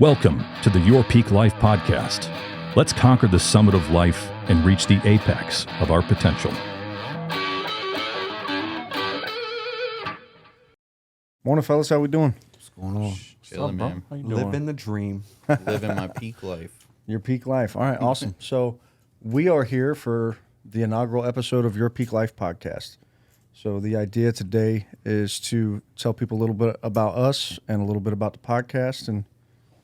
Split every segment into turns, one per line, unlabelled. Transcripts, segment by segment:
Welcome to the Your Peak Life podcast. Let's conquer the summit of life and reach the apex of our potential.
Morning, fellas. How we doing?
What's going on?
Chilling, man.
How you doing?
Living the dream.
Living my peak life.
Your Peak Life. All right, awesome. So we are here for the inaugural episode of Your Peak Life podcast. So the idea today is to tell people a little bit about us and a little bit about the podcast and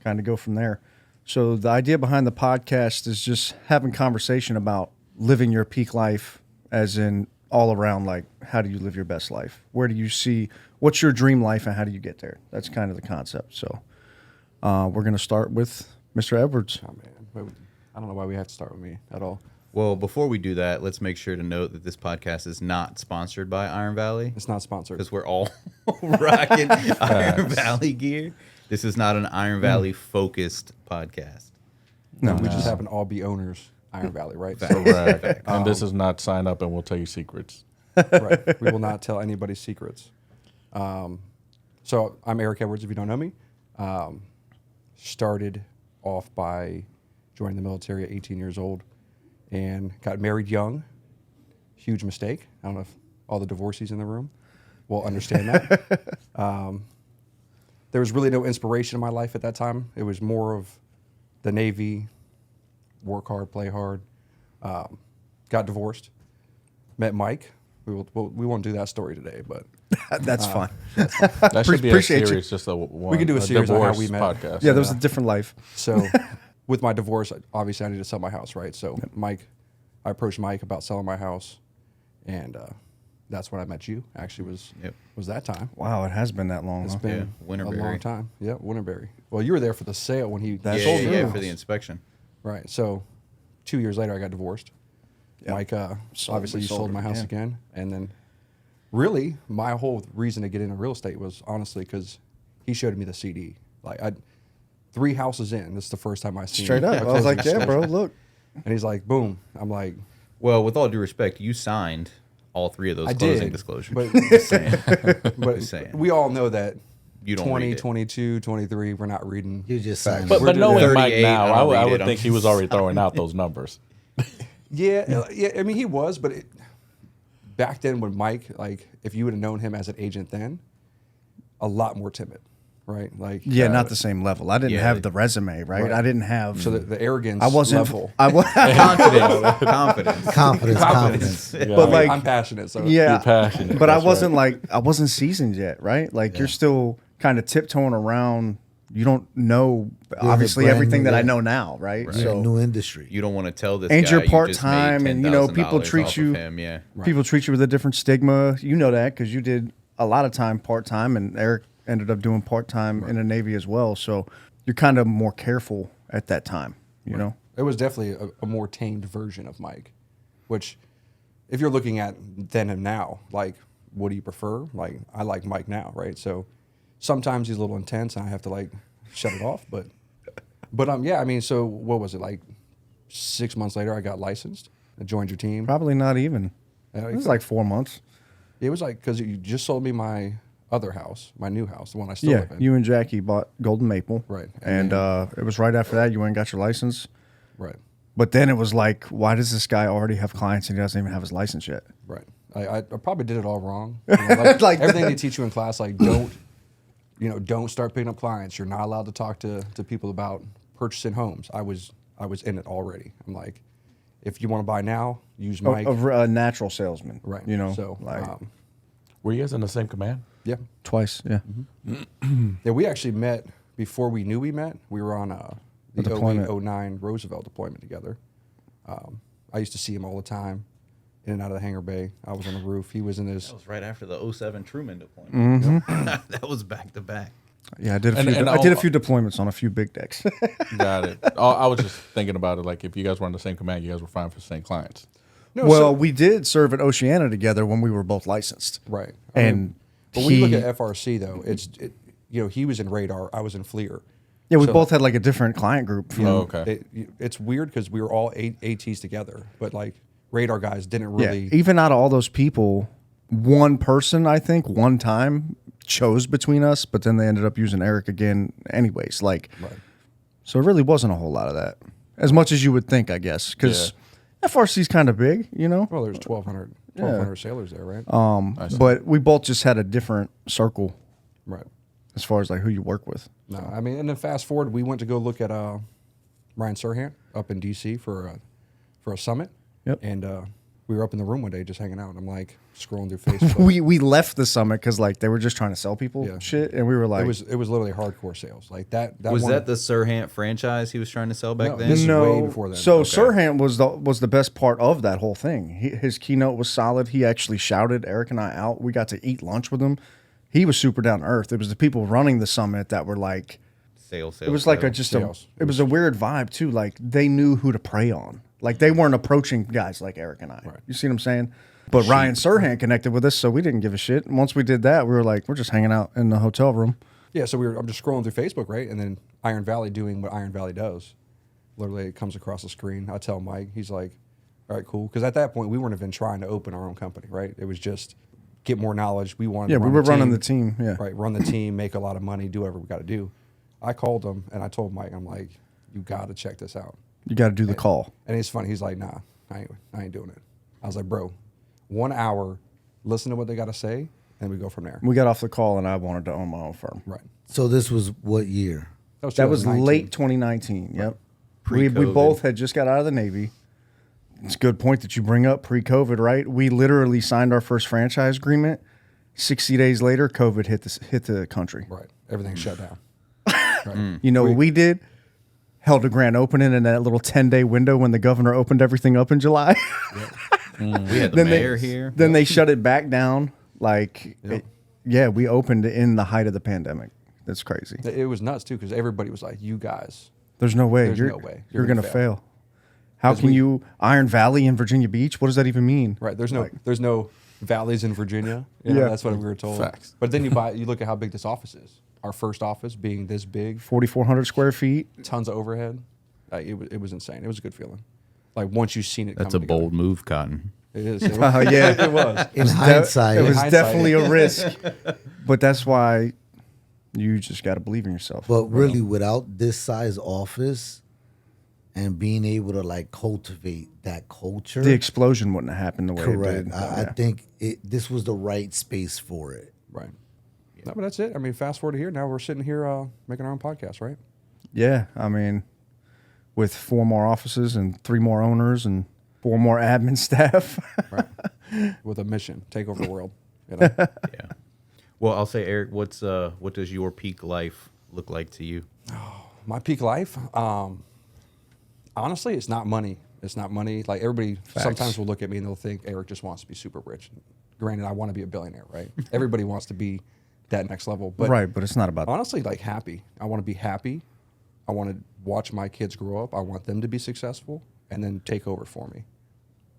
kind of go from there. So the idea behind the podcast is just having conversation about living your peak life, as in all around, like, how do you live your best life? Where do you see, what's your dream life and how do you get there? That's kind of the concept. So we're going to start with Mr. Edwards.
Oh, man. I don't know why we have to start with me at all.
Well, before we do that, let's make sure to note that this podcast is not sponsored by Iron Valley.
It's not sponsored.
Because we're all rocking Iron Valley gear. This is not an Iron Valley focused podcast.
No, we just happen to all be owners, Iron Valley, right?
Correct. And this is not sign up and we'll tell you secrets.
Right. We will not tell anybody's secrets. So I'm Eric Edwards, if you don't know me. Started off by joining the military at 18 years old and got married young. Huge mistake. I don't know if all the divorcees in the room will understand that. There was really no inspiration in my life at that time. It was more of the Navy, work hard, play hard. Got divorced. Met Mike. We won't do that story today, but
That's fine.
That should be a
Appreciate you.
series, just
We could do a series on how we met.
podcast.
Yeah, there was a different life.
So with my divorce, obviously I needed to sell my house, right? So I approached Mike about selling my house, and that's when I met you. Actually, was that time.
Wow, it has been that long.
It's
Huh?
been a
Winterberry.
long time. Yeah, Winterberry. Well, you were there for the sale when he
That's
sold your
Yeah,
house.
for the inspection.
Right. So 2 years later, I got divorced.
Yep.
Mike, obviously,
we
you
sold
sold
it
my house
again.
again. And then really, my whole reason to get into real estate was honestly because he showed me the CD. Like, 3 houses in, this is the first time I seen
Straight
it.
up. I was like, yeah, bro, look.
And he's like, boom. I'm like,
Well, with all due respect, you signed all 3 of those
I
closing
did.
disclosures.
But,
Just saying.
but
Just saying.
we all know that
You don't
20,
read it.
22, 23, we're not reading.
You just signed
But,
it.
but knowing Mike
38,
now,
I'll
I
read
would
it.
think he was already throwing out those numbers.
Yeah, I mean, he was, but back then when Mike, like, if you would have known him as an agent then, a lot more timid, right? Like,
Yeah, not the same level. I didn't
yeah.
have the resume, right?
Right.
I didn't have.
So the arrogance
I wasn't.
level.
I was.
Confidence.
Confidence.
Yeah,
But, like,
I'm passionate, so
Yeah,
You're passionate,
but I
that's
wasn't I wasn't seasoned yet, right? Like, you're still kind of tiptoeing around. You don't know obviously
brand
everything
new,
that I
yeah.
know now, right?
You're in a new industry.
You don't want to tell this
And
guy
you're
you just made
part-time and, you know, people
$10,000
treat
off
you-
of him. Yeah.
People treat you with a different stigma. You know that because you did a lot of time part time, and Eric ended up doing part time in the Navy as well. So you're kind of more careful at that time, you know.
it was definitely a more tamed version of Mike, which if you're looking at then and now, like, what do you prefer? Like, I like Mike now, right? So sometimes he's a little intense and I have to, like, shut it off, but yeah, I mean, so what was it, like 6 months later I got licensed. I joined your team.
Probably not even.
Yeah,
It was like 4 months.
It was like, because you just sold me my other house, my new house, the one I still
Yeah,
live in.
you and Jackie bought Golden Maple,
Right.
And it was right after that you went and got your license.
Right,
But then it was like, why does this guy already have clients and he doesn't even have his license yet?
right. I probably did it all wrong. You know, like,
Like
everything
that.
they teach you in class, like, don't start picking up clients. You're not allowed to talk to people about purchasing homes. I was in it already. I'm like, if you want to buy now, use Mike.
A natural salesman,
Right.
You know,
So,
like
Were you guys in the same command?
yeah.
twice, yeah.
Yeah, we actually met before we knew we met. We were on the
deployment.
08-09 Roosevelt deployment together. I used to see him all the time, in and out of the hangar bay. I was on the roof. He was in his.
That was right after the 07 Truman deployment. That was back to back.
Yeah, I did a
And-
few.
and
I did a
all-
few deployments on a few big decks.
Got it. I was just thinking about it, like if you guys were in the same command, you guys were fine for the same clients.
No,
well, we did serve at Oceana together when we were both licensed.
right.
And
but when you
he-
look at FRC though, he was in radar. I was in FLIR.
Yeah, we
So-
both had like a different client group. From,
Oh, okay.
It's weird because we were all ATs together, but like radar guys didn't really.
Yeah, even out of all those people, one person, I think, one time chose between us, but then they ended up using Eric again anyways. Like,
Right.
So it really wasn't a whole lot of that, as much as you would think, I guess, because FRC's kind of big, you know.
Well, there's 1,200 sailors there, right?
But we both just had a different circle
Right.
as far as like who you work with.
No, I mean, and then fast forward, we went to go look at Ryan Serhant up in D.C. for a summit.
Yep.
And we were up in the room one day just hanging out. And I'm like scrolling through Facebook.
We left the summit because like they were just trying to sell people shit, and we were like,
it was literally hardcore sales like that.
Was that the Serhant franchise he was trying to sell back then?
This is way before then.
So Serhant was the best part of that whole thing. His keynote was solid. He actually shouted Eric and I out. We got to eat lunch with him. He was super down to earth. It was the people running the summit that were like,
Sales.
it was like it was a weird vibe too. Like they knew who to prey on. Like they weren't approaching guys like Eric and I.
Right.
You see what I'm saying? But Ryan Serhant connected with us, so we didn't give a shit. And once we did that, we were like, we're just hanging out in the hotel room.
Yeah, so I'm just scrolling through Facebook, right? And then Iron Valley doing what Iron Valley does. Literally, it comes across the screen. I tell Mike, he's like, all right, cool. Because at that point, we weren't even trying to open our own company, right? It was just get more knowledge. We wanted to
we were running the team. Yeah.
Right, run the team, make a lot of money, do whatever we got to do. I called him, and I told Mike, I'm like, you got to check this out.
You got to do the call.
And it's funny. He's like, nah, I ain't doing it. I was like, bro, 1 hour, listen to what they got to say, and we go from there.
We got off the call, and I wanted to own my own firm.
Right.
So this was what year?
That was
2019.
late 2019. Yep. We
Pre-COVID.
both had just got out of the Navy. It's a good point that you bring up pre-COVID, right? We literally signed our first franchise agreement. 60 days later, COVID hit the country.
Right. Everything shut down. Right.
You know what we did? Held a grand opening in that little 10-day window when the governor opened everything up in July.
We had the mayor here.
Then they shut it back down. Like, we opened in the height of the pandemic. That's crazy.
It was nuts, too, because everybody was like, you guys.
There's no way.
There's
You're,
no way.
You're
You're
going to
gonna
fail. How can you Iron Valley in Virginia Beach? What does that even mean?
Right. There's no valleys in Virginia. You know,
Yeah.
That's what we were told.
Facts.
But then you look at how big this office is. Our first office being this big,
4,400 square feet.
tons of overhead. It was insane. It was a good feeling. Like once you've seen it
That's a
come together.
bold move, Cotton.
It is.
Oh, yeah.
It was.
In hindsight,
It was
hindsight.
definitely a risk. But that's why you just got to believe in yourself.
but really, without this size office and being able to like cultivate that culture,
the explosion wouldn't have happened the way
correct.
it did.
I think this was the right space for it.
Right. No, but that's it. I mean, fast forward to here. Now we're sitting here making our own podcast, right?
Yeah, I mean, with 4 more offices and 3 more owners and 4 more admin staff.
Right. With a mission, take over the world. You know?
Yeah. Well, I'll say, Eric, what does your peak life look like to you?
My peak life, honestly, it's not money. It's not money. Like everybody sometimes will look at me and they'll think Eric just wants to be super rich. Granted, I want to be a billionaire, right? Everybody wants to be that next level. But
Right, but it's not about
honestly, like happy. I want to be happy. I want to watch my kids grow up. I want them to be successful and then take over for me.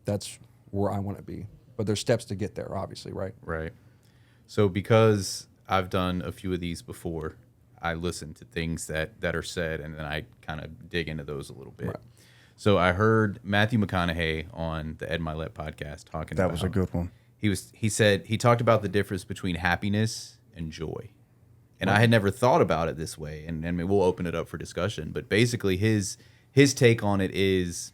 That's where I want to be. But there's steps to get there, obviously, right?
Right. So because I've done a few of these before, I listen to things that are said, and then I kind of dig into those a little bit.
Right.
So I heard Matthew McConaughey on the Ed Milet podcast talking
that
about
was a good one.
he talked about the difference between happiness and joy. And I had never thought about it this way, and we'll open it up for discussion. But basically his take on it is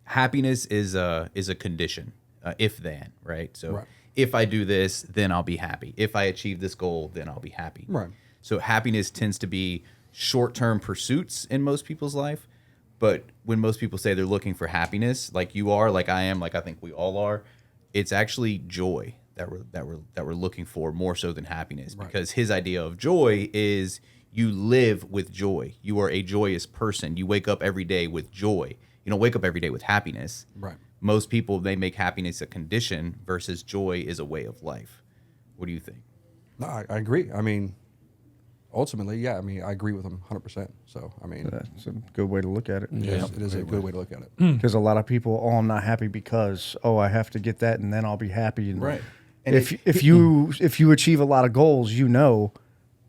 happiness is a condition, if then, right? So
Right.
if I do this, then I'll be happy. If I achieve this goal, then I'll be happy.
Right.
So happiness tends to be short-term pursuits in most people's life. But when most people say they're looking for happiness, like you are, like I am, like I think we all are, it's actually joy that we're looking for more so than happiness.
Right.
Because his idea of joy is you live with joy. You are a joyous person. You wake up every day with joy. You don't wake up every day with happiness.
Right.
Most people, they make happiness a condition versus joy is a way of life. What do you think?
No, I agree. I mean, ultimately, yeah. I mean, I agree with him 100%. So, I mean,
That's a good way to look at it.
it is a good way to look at it.
Because a lot of people, I'm not happy because, I have to get that and then I'll be happy. And
Right. And
if you achieve a lot of goals,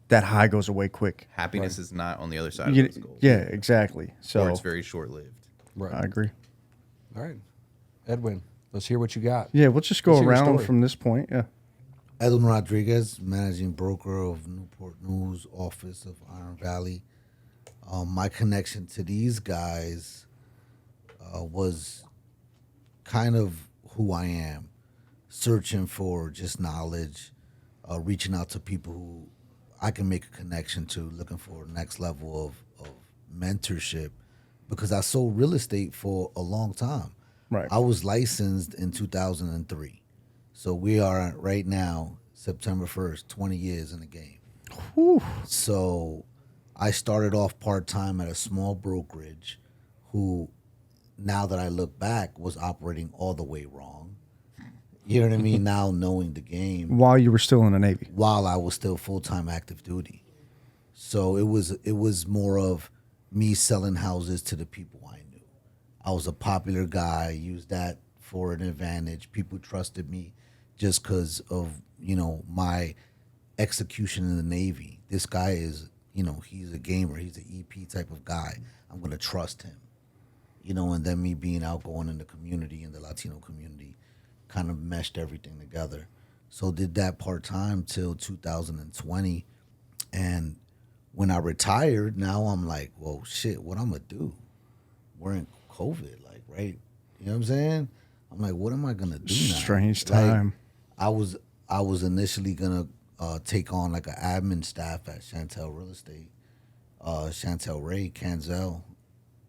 that high goes away quick.
Happiness is not on the other side of those goals.
Yeah, exactly. So
Or it's very short-lived.
Right.
I agree.
All right. Edwin, let's hear what you got.
Yeah, we'll just go
Let's hear your
around
story.
from this point. Yeah.
Edwin Rodriguez, managing broker of Newport News office of Iron Valley. My connection to these guys was kind of who I am, searching for just knowledge, reaching out to people who I can make a connection to, looking for next level of mentorship, because I sold real estate for a long time.
Right.
I was licensed in 2003. So we are right now, September 1st, 20 years in the game.
Whew.
So I started off part-time at a small brokerage who, now that I look back, was operating all the way wrong. You know what I mean? Now knowing the game
While you were still in the Navy.
while I was still full-time active duty. So it was more of me selling houses to the people I knew. I was a popular guy, used that for an advantage. People trusted me just because of, my execution in the Navy. This guy is, he's a gamer. He's an EP type of guy. I'm going to trust him. And then me being outgoing in the community, in the Latino community, kind of meshed everything together. So did that part-time till 2020. And when I retired, now I'm like, well, shit, what I'm going to do? We're in COVID, like, right? You know what I'm saying? I'm like, what am I going to do now?
Strange
Like,
time.
I was initially going to take on like an admin staff at Chantel Real Estate, Chantel Ray, Canzel,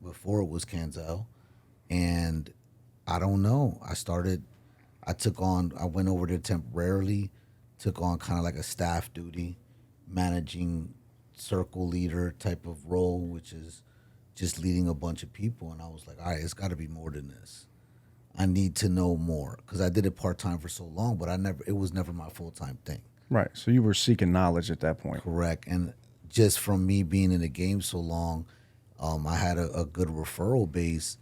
before it was Canzel. And I don't know. I went over there temporarily, took on kind of like a staff duty, managing circle leader type of role, which is just leading a bunch of people. And I was like, all right, it's got to be more than this. I need to know more, because I did it part-time for so long, but it was never my full-time thing.
Right. So you were seeking knowledge at that point.
Correct. And just from me being in the game so long, I had a good referral base.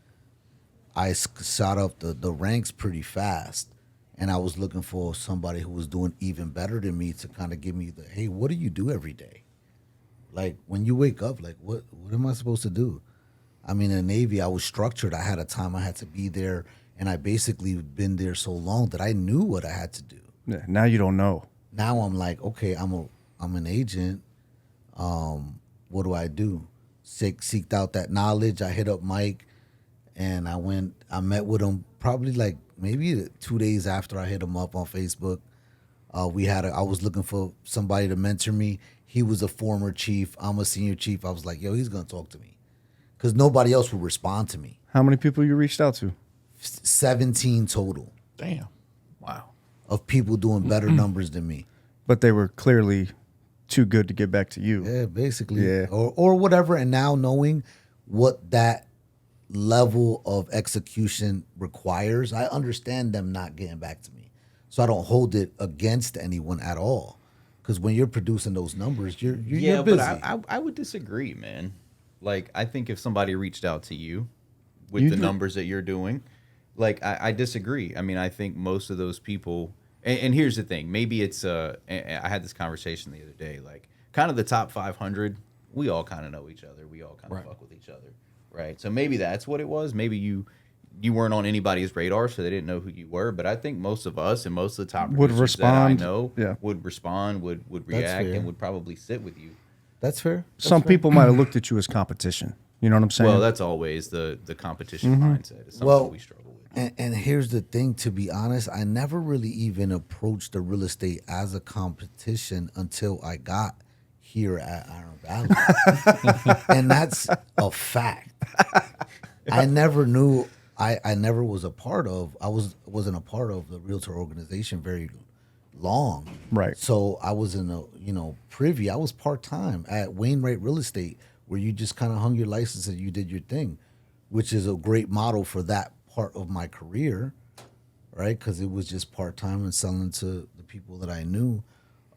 I shot up the ranks pretty fast, and I was looking for somebody who was doing even better than me to kind of give me hey, what do you do every day? Like, when you wake up, like, what am I supposed to do? I mean, in the Navy, I was structured. I had a time I had to be there, and I basically been there so long that I knew what I had to do.
Yeah. Now you don't know.
Now I'm like, okay, I'm an agent. What do I do? Seeked out that knowledge. I hit up Mike, and I met with him probably like maybe 2 days after I hit him up on Facebook. I was looking for somebody to mentor me. He was a former chief. I'm a senior chief. I was like, yo, he's gonna talk to me, because nobody else would respond to me.
How many people you reached out to?
17 total
Damn.
Wow.
of people doing better numbers than me.
But they were clearly too good to get back to you.
Yeah, basically.
Yeah.
Or whatever. And now knowing what that level of execution requires, I understand them not getting back to me. So I don't hold it against anyone at all. Because when you're producing those numbers, you're busy.
But I would disagree, man. Like, I think if somebody reached out to you with the numbers that you're doing, like, I disagree. I mean, I think most of those people, and here's the thing, maybe it's, I had this conversation the other day, like, kind of the top 500, we all kind of know each other. We all kind of fuck with each other, right? So maybe that's what it was. Maybe you weren't on anybody's radar, so they didn't know who you were. But I think most of us and most of the top
Would
producers
respond,
that I know
yeah.
would respond, would react,
fair.
and would probably sit with you.
That's fair.
Some people might have looked at you as competition. You know what I'm saying?
Well, that's always the competition mindset. It's something we struggle with.
And here's the thing, to be honest, I never really even approached the real estate as a competition until I got here at Iron Valley. And that's a fact. I never knew, I never was a part of, wasn't a part of the realtor organization very long.
Right.
So I was in privy. I was part-time at Wainwright Real Estate, where you just kind of hung your license and you did your thing, which is a great model for that part of my career, right? Because it was just part-time and selling to the people that I knew.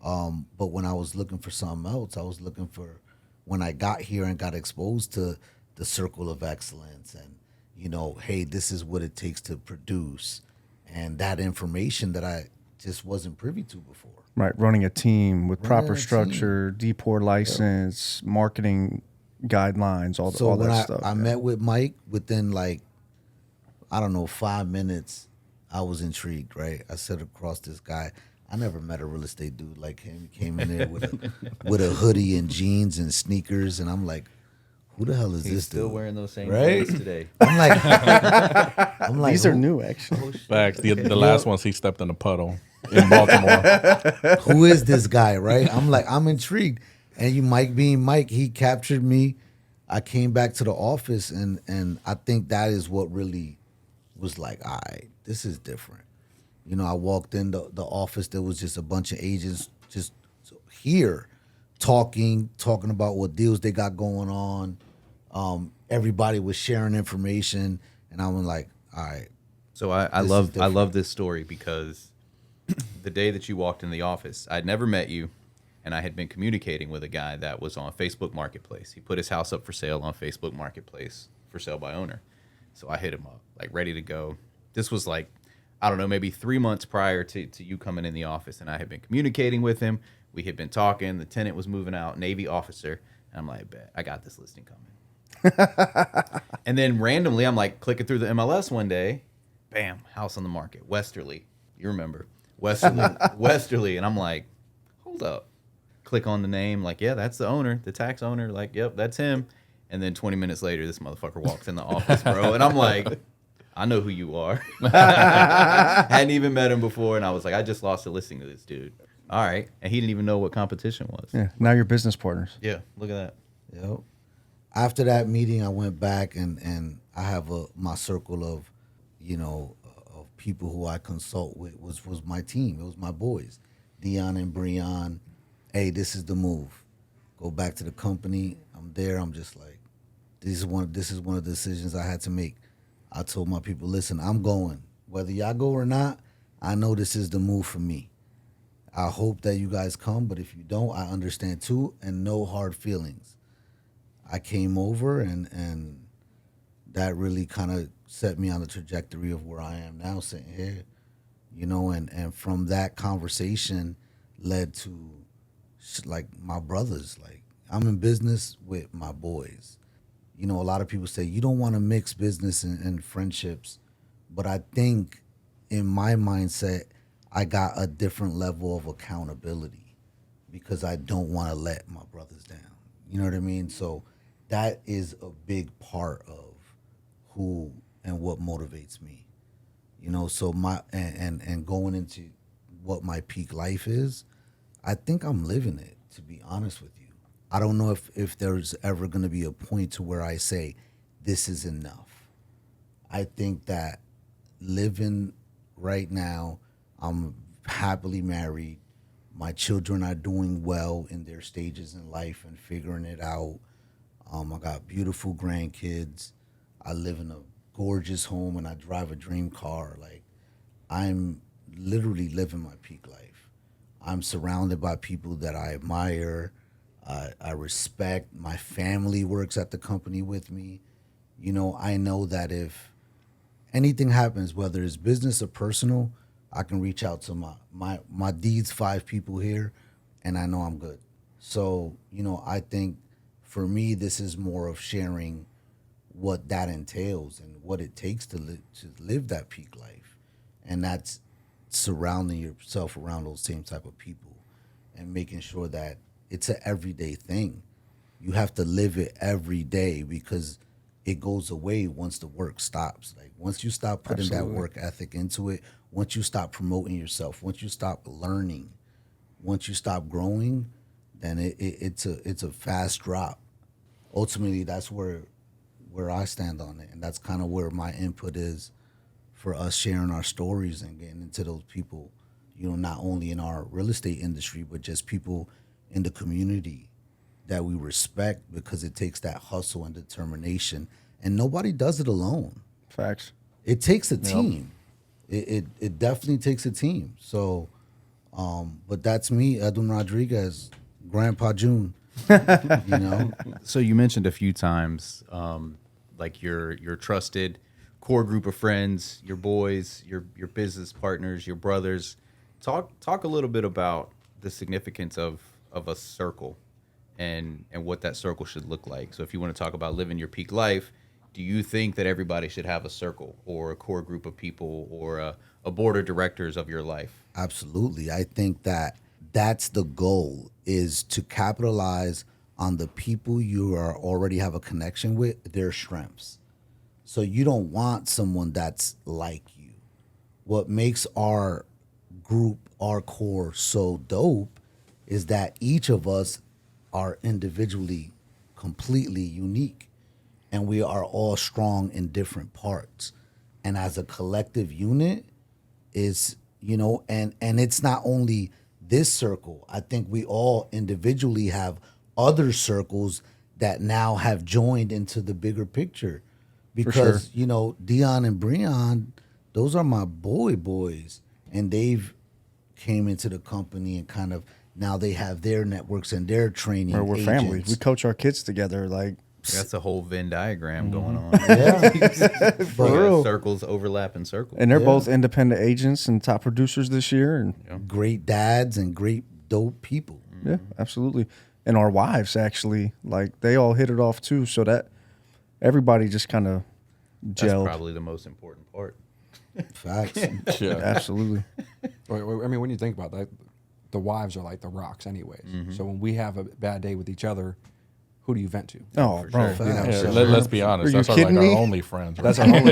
But when I was looking for something else, I was looking for, when I got here and got exposed to the circle of excellence and, hey, this is what it takes to produce, and that information that I just wasn't privy to before.
Right, running a team with proper
Running a
structure, D-Port license, marketing guidelines, all
So when
that stuff.
I met with Mike, within 5 minutes, I was intrigued, right? I sat across this guy. I never met a real estate dude like him. He came in there with a hoodie and jeans and sneakers, and I'm like, who the hell is
He's
this
still
dude?
wearing those same
Right?
clothes today.
I'm like,
These are
who-
new, actually.
Facts. The last ones he stepped in a puddle in Baltimore.
Who is this guy, right? I'm like, I'm intrigued. And you, Mike being Mike, he captured me. I came back to the office, and I think that is what really was like, all right, this is different. You know, I walked in the office, there was just a bunch of agents just here talking about what deals they got going on. Everybody was sharing information, and I was like, all right.
So I
This is
love
different.
this story because the day that you walked in the office, I'd never met you, and I had been communicating with a guy that was on Facebook Marketplace. He put his house up for sale on Facebook Marketplace for sale by owner. So I hit him up, like ready to go. This was like, I don't know, maybe 3 months prior to you coming in the office, and I had been communicating with him. We had been talking. The tenant was moving out, Navy officer. And I'm like, bet, I got this listing coming. And then randomly, I'm like clicking through the MLS one day. Bam, house on the market, Westerly. You remember Westerly, and I'm like, hold up. Click on the name, like, yeah, that's the owner, the tax owner. Like, yep, that's him. And then 20 minutes later, this motherfucker walks in the office, bro, and I'm like, I know who you are. Hadn't even met him before, and I was like, I just lost a listing to this dude. All right, and he didn't even know what competition was.
Yeah. Now you're business partners.
Yeah, look at that.
Yep. After that meeting, I went back and I have my circle of, of people who I consult with was my team. It was my boys, Dion and Breon. Hey, this is the move. Go back to the company. I'm there. I'm just like, this is one of the decisions I had to make. I told my people, listen, I'm going. Whether y'all go or not, I know this is the move for me. I hope that you guys come, but if you don't, I understand too, and no hard feelings. I came over, and that really kind of set me on the trajectory of where I am now, sitting here, and from that conversation led to like my brothers. Like, I'm in business with my boys. A lot of people say you don't want to mix business and friendships, but I think in my mindset, I got a different level of accountability because I don't want to let my brothers down. You know what I mean? So that is a big part of who and what motivates me. So my and going into what my peak life is, I think I'm living it, to be honest with you. I don't know if there's ever going to be a point to where I say this is enough. I think that living right now, I'm happily married. My children are doing well in their stages in life and figuring it out. I got beautiful grandkids. I live in a gorgeous home and I drive a dream car. Like, I'm literally living my peak life. I'm surrounded by people that I admire. I respect. My family works at the company with me. I know that if anything happens, whether it's business or personal, I can reach out to my D's 5 people here, and I know I'm good. So, I think for me, this is more of sharing what that entails and what it takes to live that peak life. And that's surrounding yourself around those same type of people and making sure that it's an everyday thing. You have to live it every day because it goes away once the work stops. Like, once you stop putting that work ethic into it, once you stop promoting yourself, once you stop learning, once you stop growing, then it's a fast drop. Ultimately, that's where I stand on it, and that's kind of where my input is for us sharing our stories and getting into those people, not only in our real estate industry, but just people in the community that we respect, because it takes that hustle and determination, and nobody does it alone.
Facts.
It takes a team. It definitely takes a team. So, but that's me, Edwin Rodriguez, Grandpa June.
So you mentioned a few times, like your trusted core group of friends, your boys, your business partners, your brothers. Talk a little bit about the significance of a circle and what that circle should look like. So if you want to talk about living your peak life, do you think that everybody should have a circle or a core group of people or a board of directors of your life?
Absolutely. I think that that's the goal, is to capitalize on the people you are already have a connection with, their strengths. So you don't want someone that's like you. What makes our group, our core so dope is that each of us are individually completely unique, and we are all strong in different parts. And as a collective unit is, and it's not only this circle. I think we all individually have other circles that now have joined into the bigger picture. Because, Dion and Breon, those are my boys. And they've came into the company and kind of now they have their networks and their training.
We're
agents.
family. We coach our kids together. Like
That's a whole Venn diagram going on.
Yeah.
For
Yeah,
real.
circles overlapping circles.
And they're both independent agents and top producers this year. And
Great dads and great dope people.
yeah, absolutely. And our wives actually, like they all hit it off too. So that everybody just kind of
That's
gelled.
probably the most important part.
Facts.
Yeah.
Absolutely.
I mean, when you think about that, the wives are like the rocks, anyways. So when we have a bad day with each other, who do you vent to?
Oh, bro.
sure.
Facts.
Yeah, let's be honest.
Are you
That's
kidding
our
me?
only friends. Right?
That's our only.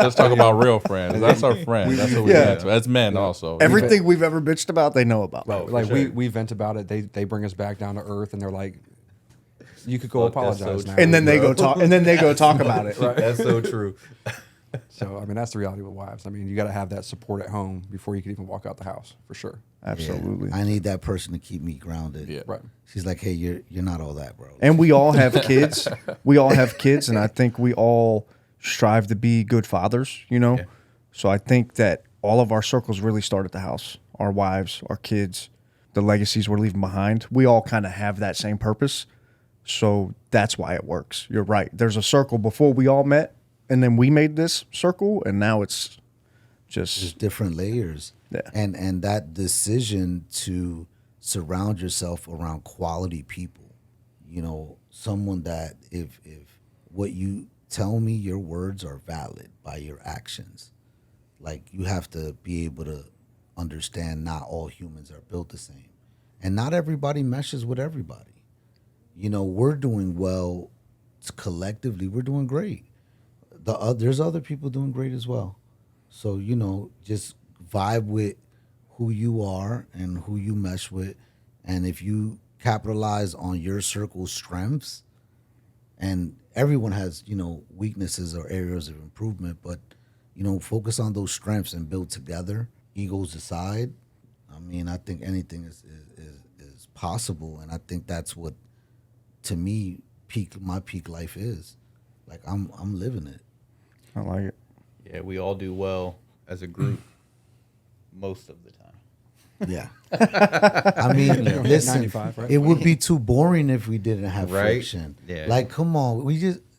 Let's talk about real friends. That's our friends. That's what we
Yeah.
vent to. As men also.
Everything we've ever bitched about, they know about.
Like we vent about it. They bring us back down to earth, and they're like, "You could go
Fuck, that's
apologize
so
now."
true.
And then they
Bro.
go talk. And then they go talk about it.
That's so true.
So I mean, that's the reality with wives. I mean, you got to have that support at home before you can even walk out the house, for sure.
Absolutely.
I need that person to keep me grounded.
Yeah.
Right.
She's like, hey, you're not all that, bro.
And we all have kids. We all have kids, and I think we all strive to be good fathers,
Yeah.
So I think that all of our circles really start at the house. Our wives, our kids, the legacies we're leaving behind. We all kind of have that same purpose. So that's why it works. You're right. There's a circle before we all met, and then we made this circle, and now it's
There's
just
different layers.
Yeah.
And that decision to surround yourself around quality people, someone that if what you tell me, your words are valid by your actions. Like you have to be able to understand not all humans are built the same. And not everybody meshes with everybody. We're doing well collectively, we're doing great. There's other people doing great as well. So, just vibe with who you are and who you mesh with. And if you capitalize on your circle's strengths, and everyone has, weaknesses or areas of improvement, but, focus on those strengths and build together, egos aside. I mean, I think anything is possible. And I think that's what, to me, my peak life is. Like, I'm living it.
I like it.
Yeah, we all do well as a group most of the time.
Yeah. I mean, listen,
95, right?
it would be too boring if we didn't have
Right?
friction.
Yeah.
Like, come on.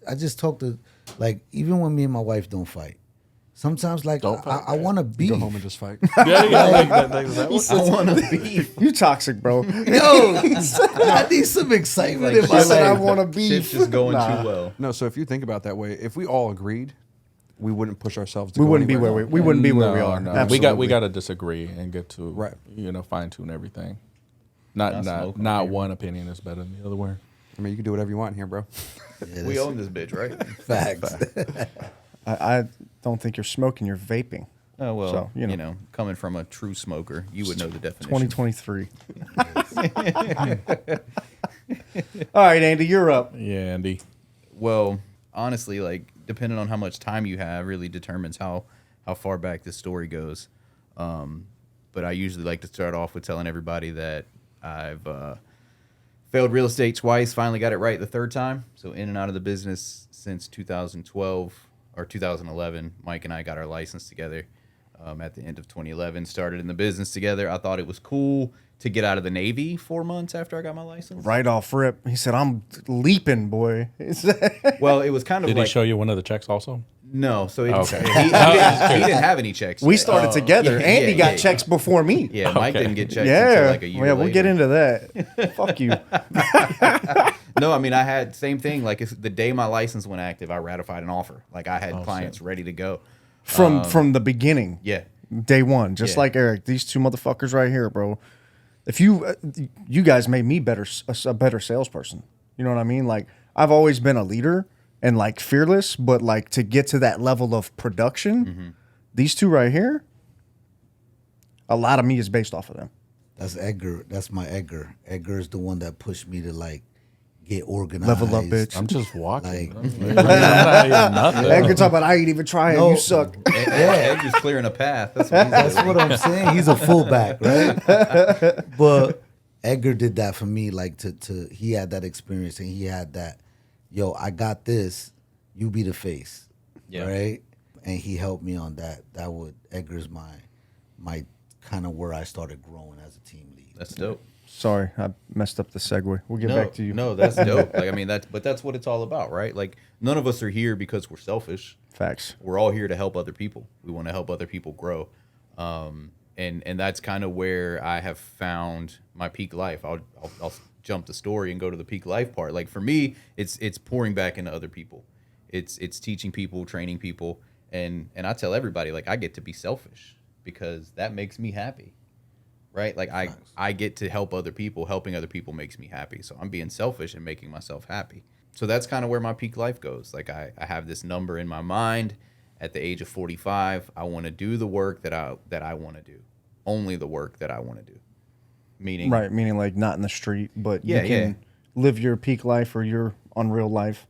I just talked to, like, even when me and my wife don't fight, sometimes, like,
Don't fight,
I want to beef.
Go home and just fight.
Yeah, like that one.
I want to be.
You toxic, bro.
Yo, I need some excitement in my
I said I
life.
want to be.
Shit's just going
Nah.
too well.
No, so if you think about that way, if we all agreed, we wouldn't push ourselves to
We
go
wouldn't be
anywhere.
where we wouldn't be where we
No,
are.
no.
Absolutely.
We got to disagree and get to
Right.
fine tune everything.
Not smoke on
Not
here.
one opinion is better than the other way.
I mean, you can do whatever you want here, bro.
Yeah,
We
this-
own this bitch, right?
facts.
I don't think you're smoking. You're vaping.
Oh, well,
So,
you know, coming from a true smoker, you would know the definition.
2023. All right, Andy, you're up.
Yeah, Andy.
Well, honestly, like, depending on how much time you have really determines how far back this story goes. But I usually like to start off with telling everybody that I've failed real estate twice, finally got it right the third time. So in and out of the business since 2012 or 2011. Mike and I got our license together at the end of 2011, started in the business together. I thought it was cool to get out of the Navy 4 months after I got my license.
Right off rip. He said, I'm leaping, boy.
Well, it was kind of
Did
like...
he show you one of the checks also?
No, so
Okay.
he didn't have any checks.
We
yet.
started together.
yeah,
Andy
yeah,
got
yeah.
checks before me.
Yeah, Mike
Okay.
didn't get checks
Yeah.
until like a year
Yeah, we'll
later.
get into that. Fuck you.
No, I mean, I had same thing. Like, the day my license went active, I ratified an offer. Like, I had clients ready to go.
From the beginning.
Yeah.
Day one. Just
Yeah.
like Eric. These two motherfuckers right here, bro. if you guys made me a better salesperson. You know what I mean? Like I've always been a leader and like fearless, but like to get to that level of production, these two right here, a lot of me is based off of them.
That's Edgar. That's my Edgar. Edgar is the one that pushed me to like get organized.
Level up, bitch.
I'm just walking.
Like,
I'm not even nothing.
Edgar talking about I ain't even trying.
No.
You suck.
Edgar's clearing a path. That's what he's
That's
doing.
what I'm saying. He's a fullback, right? But Edgar did that for me. Like to he had that experience and he had that. Yo, I got this. You be the face, right? And he helped me on that. That would Edgar's my kind of where I started growing as a team lead.
That's dope.
Sorry, I messed up the segue. We'll get back to you.
No, that's dope. Like I mean, that's what it's all about, right? Like none of us are here because we're selfish.
Facts.
We're all here to help other people. We want to help other people grow, and that's kind of where I have found my peak life. I'll jump the story and go to the peak life part. Like for me, it's pouring back into other people. It's teaching people, training people, and I tell everybody like I get to be selfish because that makes me happy. Right? Like I get to help other people. Helping other people makes me happy. So I'm being selfish and making myself happy. So that's kind of where my peak life goes. Like I have this number in my mind at the age of 45. I want to do the work that I want to do. Only the work that I want to do. Meaning
Meaning like not in the street, but
Yeah,
you can live your peak life or your unreal life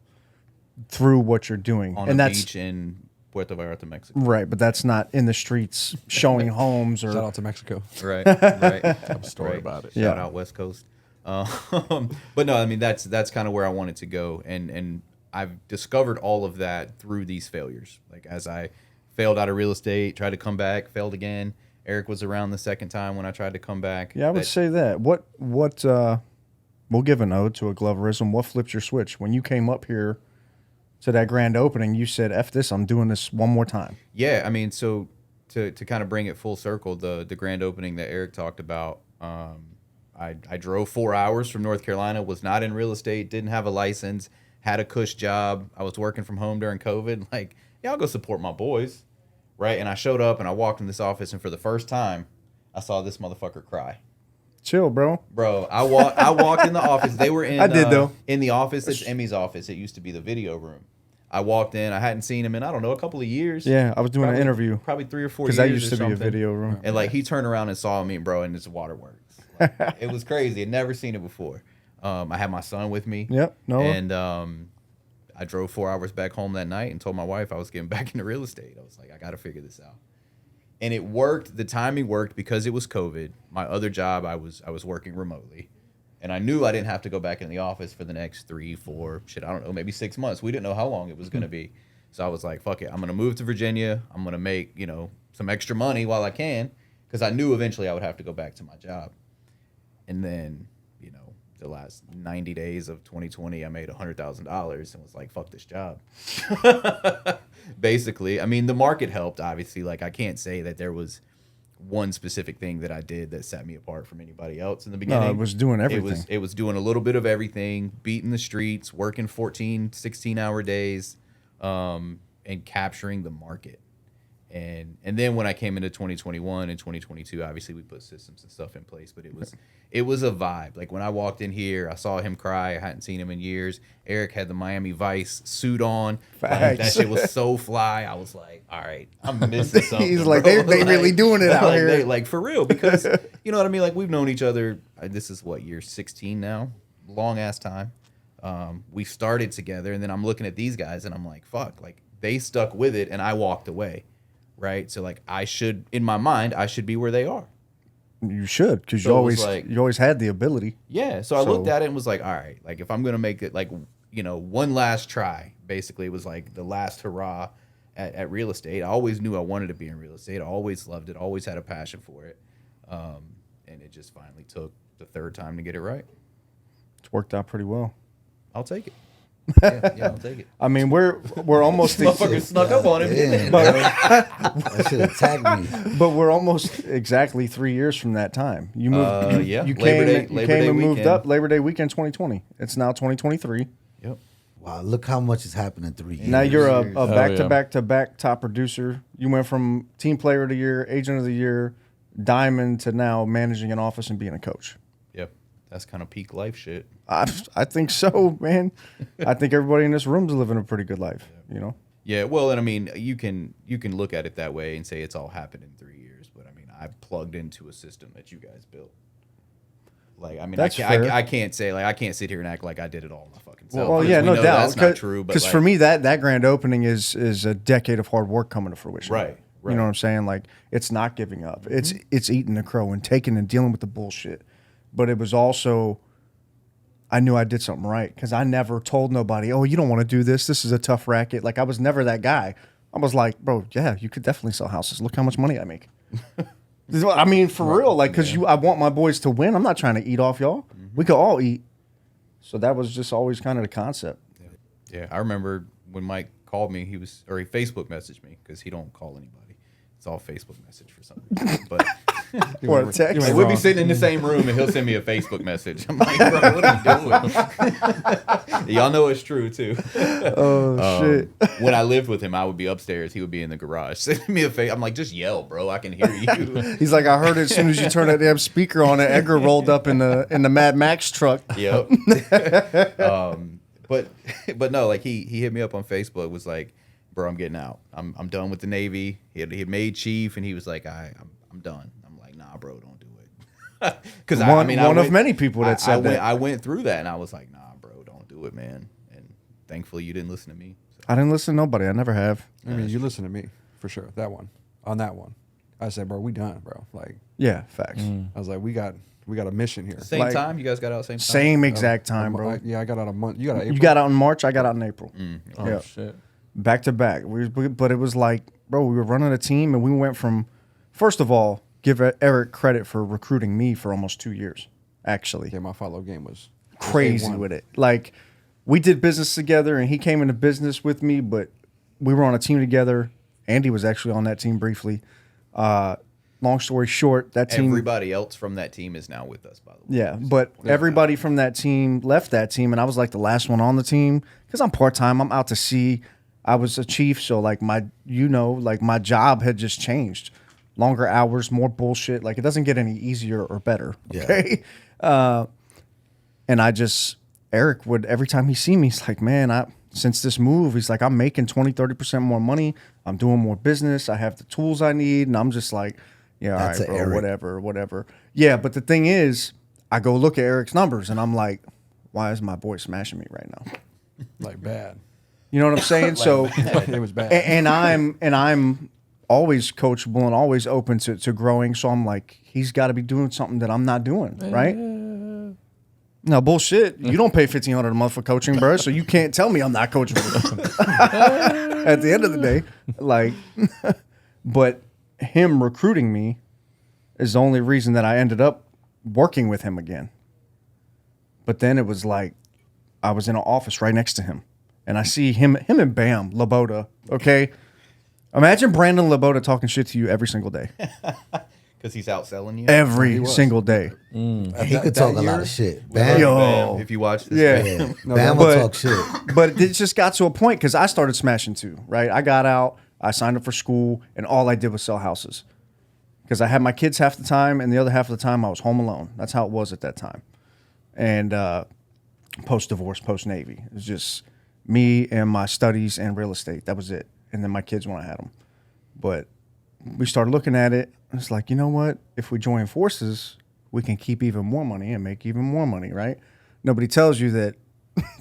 through what you're doing.
on
and
a
that's
beach in Puerto Vallarta, Mexico.
right, but that's not in the streets showing homes or
Shout out to Mexico.
Right. Right.
Have a story
Right.
about it.
Shout
Yeah.
out West Coast. But no, I mean that's kind of where I wanted to go, and I've discovered all of that through these failures. Like as I failed out of real estate, tried to come back, failed again. Eric was around the second time when I tried to come back.
Yeah, I would say that. What we'll give an ode to a Gloverism. What flipped your switch? When you came up here to that grand opening, you said, F this, I'm doing this one more time.
Yeah, I mean, so to kind of bring it full circle, the grand opening that Eric talked about, I drove 4 hours from North Carolina, was not in real estate, didn't have a license, had a cush job. I was working from home during COVID. Like, yeah, I'll go support my boys, right? And I showed up and I walked in this office, and for the first time, I saw this motherfucker cry.
Chill, bro.
Bro, I walked in the office. They were in
I did, though.
in the office. It's Emmy's office. It used to be the video room. I walked in. I hadn't seen him in, I don't know, a couple of years.
Yeah, I was doing an interview.
Probably 3 or 4 years.
Because that used
or
to be a
something.
video room.
And like he turned around and saw me, bro, and it's waterworks. Like, it was crazy. I'd never seen it before. I had my son with me.
Yep, Noah.
And I drove 4 hours back home that night and told my wife I was getting back into real estate. I was like, I got to figure this out. And it worked. The timing worked because it was COVID. My other job, I was working remotely. And I knew I didn't have to go back in the office for the next 3, 4, I don't know, maybe 6 months. We didn't know how long it was going to be. So I was like, fuck it. I'm going to move to Virginia. I'm going to make, some extra money while I can, because I knew eventually I would have to go back to my job. And then, the last 90 days of 2020, I made $100,000 and was like, fuck this job. Basically, I mean, the market helped, obviously. Like, I can't say that there was one specific thing that I did that set me apart from anybody else in the beginning.
No, it was doing everything.
It was doing a little bit of everything, beating the streets, working 14, 16-hour days, and capturing the market. And then when I came into 2021 and 2022, obviously we put systems and stuff in place, but it was a vibe. Like when I walked in here, I saw him cry. I hadn't seen him in years. Eric had the Miami Vice suit on. Like, that shit was so fly. I was like, all right, I'm missing something.
He's like,
bro.
they really doing it out
like,
here.
like for real, because you know what I mean? Like we've known each other. This is what, year 16 now? Long ass time. We started together, and then I'm looking at these guys and I'm like, fuck, like they stuck with it and I walked away. Right. So like in my mind, I should be where they are.
You should, because
So
you
it was
you always had the ability.
Yeah. So I looked at it and was like, all right, like if I'm going to make it like, one last try, basically it was like the last hurrah at real estate. I always knew I wanted to be in real estate. I always loved it. Always had a passion for it. And it just finally took the third time to get it right.
It's worked out pretty well.
I'll take it. Yeah, I'll take it.
I mean, we're almost
Motherfucker snuck up on him.
Damn,
but,
that should have tagged me.
but we're almost exactly 3 years from that time. You moved.
Yeah.
You
Labor
came
Day
and moved
weekend.
up Labor Day weekend 2020. It's now 2023.
Yep.
Wow, look how much has happened in 3 years.
Now you're a
yeah.
back-to-back-to-back top producer. You went from team player of the year, agent of the year, diamond to now managing an office and being a coach.
Yep. That's kind of peak life shit.
I think so, man. I think everybody in this room's living a pretty good life, you know?
Yeah, well, and I mean, you can look at it that way and say it's all happened in 3 years, but I mean, I plugged into a system that you guys built. Like, I mean,
That's fair.
I can't say, like, I can't sit here and act like I did it all my fucking self.
Well,
'cause
yeah,
we
no
know
doubt.
that's not true.
Because
Like,
for me, that grand opening is a decade of hard work coming to fruition.
Right.
You know what I'm saying? Like, it's not giving up.
Mm-hmm.
It's eating the crow and taking and dealing with the bullshit. But it was also, I knew I did something right because I never told nobody, oh, you don't want to do this. This is a tough racket. Like, I was never that guy. I was like, bro, yeah, you could definitely sell houses. Look how much money I make. I mean, for real, like, because I want my boys to win. I'm not trying to eat off y'all. We could all eat. So that was just always kind of the concept.
Yeah, I remember when Mike called me, he Facebook messaged me because he don't call anybody. It's all Facebook message for some reason. But
Or a text.
like, we'll be sitting in the same room and he'll send me a Facebook message. I'm like, bro, what are you doing? Y'all know it's true too.
Oh, shit.
When I lived with him, I would be upstairs. He would be in the garage sending me a face. I'm like, just yell, bro. I can hear you.
He's like, I heard it as soon as you turned that damn speaker on. And Edgar rolled up in the Mad Max truck.
Yep. But no, like he hit me up on Facebook. Was like, bro, I'm getting out. I'm done with the Navy. He had made chief, and he was like, I'm done. I'm like, nah, bro, don't do it. Because
one of many people that said that.
I went through that, and I was like, nah, bro, don't do it, man. And thankfully, you didn't listen to me. So.
I didn't listen to nobody. I never have.
I mean, you listen to me for sure. That one, on that one, I said, bro, we done, bro. Like,
Yeah, facts.
I was like, we got a mission here.
Same
Like,
time, you guys got out same time.
Same exact time, bro.
I got out a month. You got out April.
You got out in March. I got out in April.
Oh
Yeah.
shit.
Back to back. But it was like, bro, we were running a team, and we went from, first of all, give Eric credit for recruiting me for almost 2 years, actually.
Yeah, my follow game was
Crazy
A1.
with it. Like, we did business together, and he came into business with me, but we were on a team together. Andy was actually on that team briefly. Long story short, that team...
Everybody else from that team is now with us, by the way.
Yeah, but everybody from that team left that team, and I was like the last one on the team because I'm part-time. I'm out to sea. I was a chief, so like my job had just changed. Longer hours, more bullshit. Like, it doesn't get any easier or better. Okay. And Eric would, every time he see me, he's like, man, since this move, he's like, I'm making 20-30% more money. I'm doing more business. I have the tools I need. And I'm just like, yeah, all
That's
right,
a
bro,
Eric.
whatever. Yeah, but the thing is, I go look at Eric's numbers and I'm like, why is my boy smashing me right now?
like bad.
You know what I'm saying? So,
It was bad.
and I'm always coachable and always open to growing. So I'm like, he's got to be doing something that I'm not doing, right? No bullshit. You don't pay $1,500 a month for coaching, bro. So you can't tell me I'm not coachable. At the end of the day, like, but him recruiting me is the only reason that I ended up working with him again. But then it was like, I was in an office right next to him, and I see him and Bam Laboda. Okay, imagine Brandon Laboda talking shit to you every single day,
Because he's out selling you.
every single day.
He
That-
could talk
that
a lot
year-
of shit.
Love
Bam,
you,
Yo.
Bam, if you watch this,
Yeah.
Bam.
Bam will
but-
talk shit.
But it just got to a point because I started smashing too, right? I got out, I signed up for school, and all I did was sell houses. Because I had my kids half the time, and the other half of the time I was home alone. That's how it was at that time. And post-divorce, post-Navy. It was just me and my studies and real estate. That was it. And then my kids when I had them. But we started looking at it. It's like, you know what? If we join forces, we can keep even more money and make even more money, right? Nobody tells you that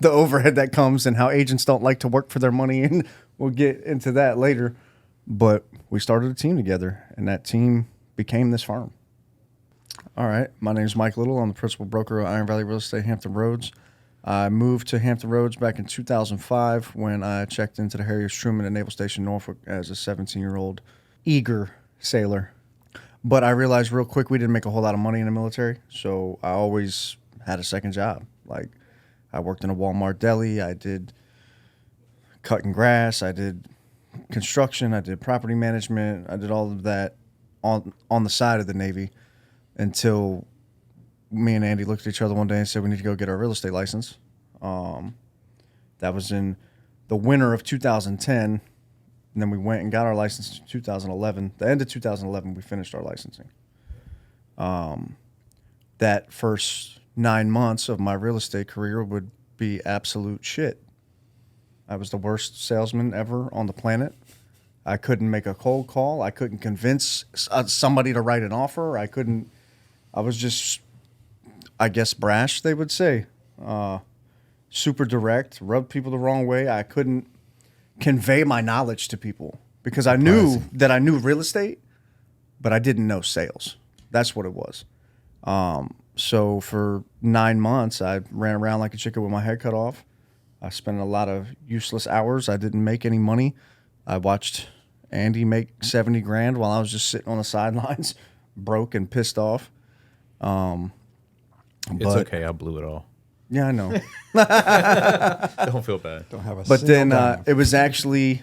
the overhead that comes and how agents don't like to work for their money, and we'll get into that later. But we started a team together, and that team became this firm. All right, my name is Mike Little. I'm the principal broker of Iron Valley Real Estate, Hampton Roads. I moved to Hampton Roads back in 2005 when I checked into the Harry S. Truman at Naval Station Norfolk as a 17-year-old eager sailor. But I realized real quick we didn't make a whole lot of money in the military, so I always had a second job. Like, I worked in a Walmart deli, I did cutting grass, I did construction, I did property management, I did all of that on the side of the Navy until me and Andy looked at each other one day and said we need to go get our real estate license. That was in the winter of 2010, and then we went and got our license in 2011. The end of 2011, we finished our licensing. that first 9 months of my real estate career would be absolute shit. I was the worst salesman ever on the planet. I couldn't make a cold call. I couldn't convince somebody to write an offer. I was just, I guess, brash, they would say. Super direct, rubbed people the wrong way. I couldn't convey my knowledge to people because I knew that I knew real estate, but I didn't know sales. That's what it was. So for 9 months, I ran around like a chicken with my head cut off. I spent a lot of useless hours. I didn't make any money. I watched Andy make 70 grand while I was just sitting on the sidelines, broke and pissed off.
It's okay. I blew it all.
Yeah, I know.
Don't feel bad.
Don't have a
But
single
then
dime.
it was actually,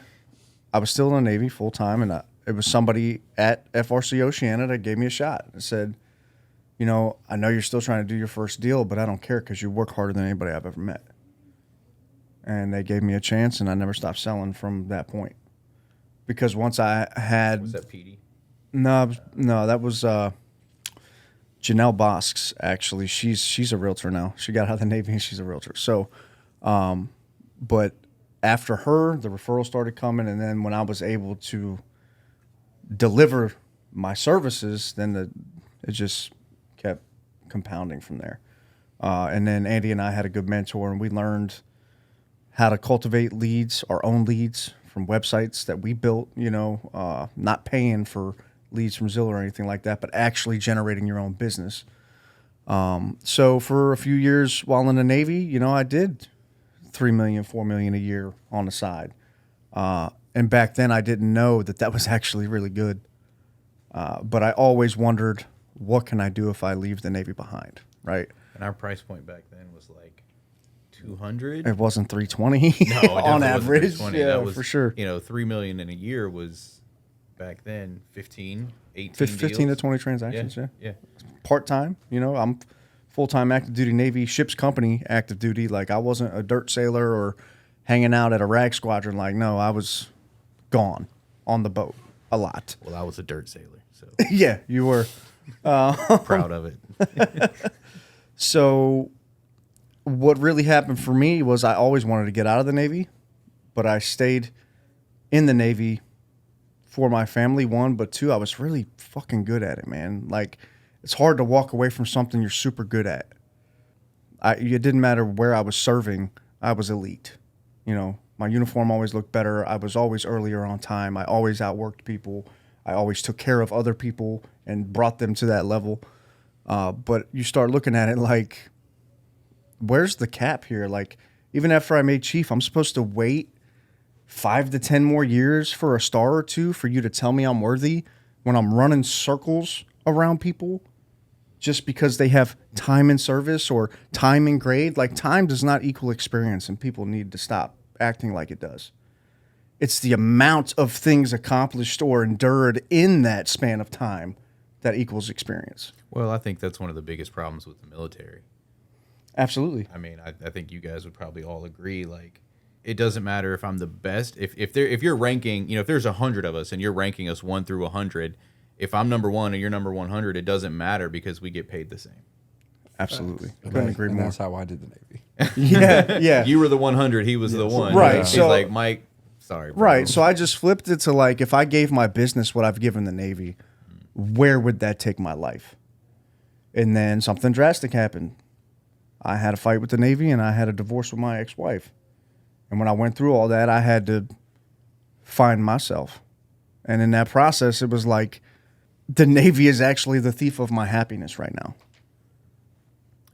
I was still in the Navy full time, and it was somebody at FRC Oceana that gave me a shot. It said, you know, I know you're still trying to do your first deal, but I don't care because you work harder than anybody I've ever met. And they gave me a chance, and I never stopped selling from that point. Because once I had...
Was that Petey?
No, that was Janelle Bosks, actually. She's a realtor now. She got out of the Navy, and she's a realtor. So, but after her, the referrals started coming, and then when I was able to deliver my services, then it just kept compounding from there. And then Andy and I had a good mentor, and we learned how to cultivate leads, our own leads from websites that we built, you know, not paying for leads from Zillow or anything like that, but actually generating your own business. So for a few years while in the Navy, you know, I did $3 million, $4 million a year on the side. And back then I didn't know that was actually really good. But I always wondered, what can I do if I leave the Navy behind, right?
And our price point back then was like 200.
It wasn't 320
No, it
on
definitely wasn't
average.
320.
Yeah,
That was,
for sure.
You know, 3 million in a year was back then 15, 18
15 to
deals.
20 transactions,
Yeah,
yeah.
yeah.
Part-time, you know, I'm full-time active duty Navy, ship's company active duty. Like, I wasn't a dirt sailor or hanging out at a rag squadron. Like, no, I was gone on the boat a lot.
Well, I was a dirt sailor, so
Yeah, you were.
proud of it.
So what really happened for me was I always wanted to get out of the Navy, but I stayed in the Navy for my family, one, but two, I was really fucking good at it, man. Like, it's hard to walk away from something you're super good at. It didn't matter where I was serving, I was elite. You know, my uniform always looked better. I was always earlier on time. I always outworked people. I always took care of other people and brought them to that level. But you start looking at it like, where's the cap here? Like, even after I made chief, I'm supposed to wait 5 to 10 more years for a star or two for you to tell me I'm worthy when I'm running circles around people just because they have time in service or time in grade. Like, time does not equal experience, and people need to stop acting like it does. It's the amount of things accomplished or endured in that span of time that equals experience.
Well, I think that's one of the biggest problems with the military.
Absolutely.
I mean, I think you guys would probably all agree. Like, it doesn't matter if I'm the best. If you're ranking, you know, if there's 100 of us and you're ranking us 1 through 100, if I'm number 1 and you're number 100, it doesn't matter because we get paid the same.
Absolutely. Couldn't agree
And
more.
that's how I did the Navy.
Yeah, yeah.
You were the 100. He was the one.
Right,
He's
so-
like, Mike, sorry. Bro.
Right. So I just flipped it to, like, if I gave my business what I've given the Navy, where would that take my life? And then something drastic happened. I had a fight with the Navy and I had a divorce with my ex-wife. And when I went through all that, I had to find myself. And in that process, it was like the Navy is actually the thief of my happiness right now.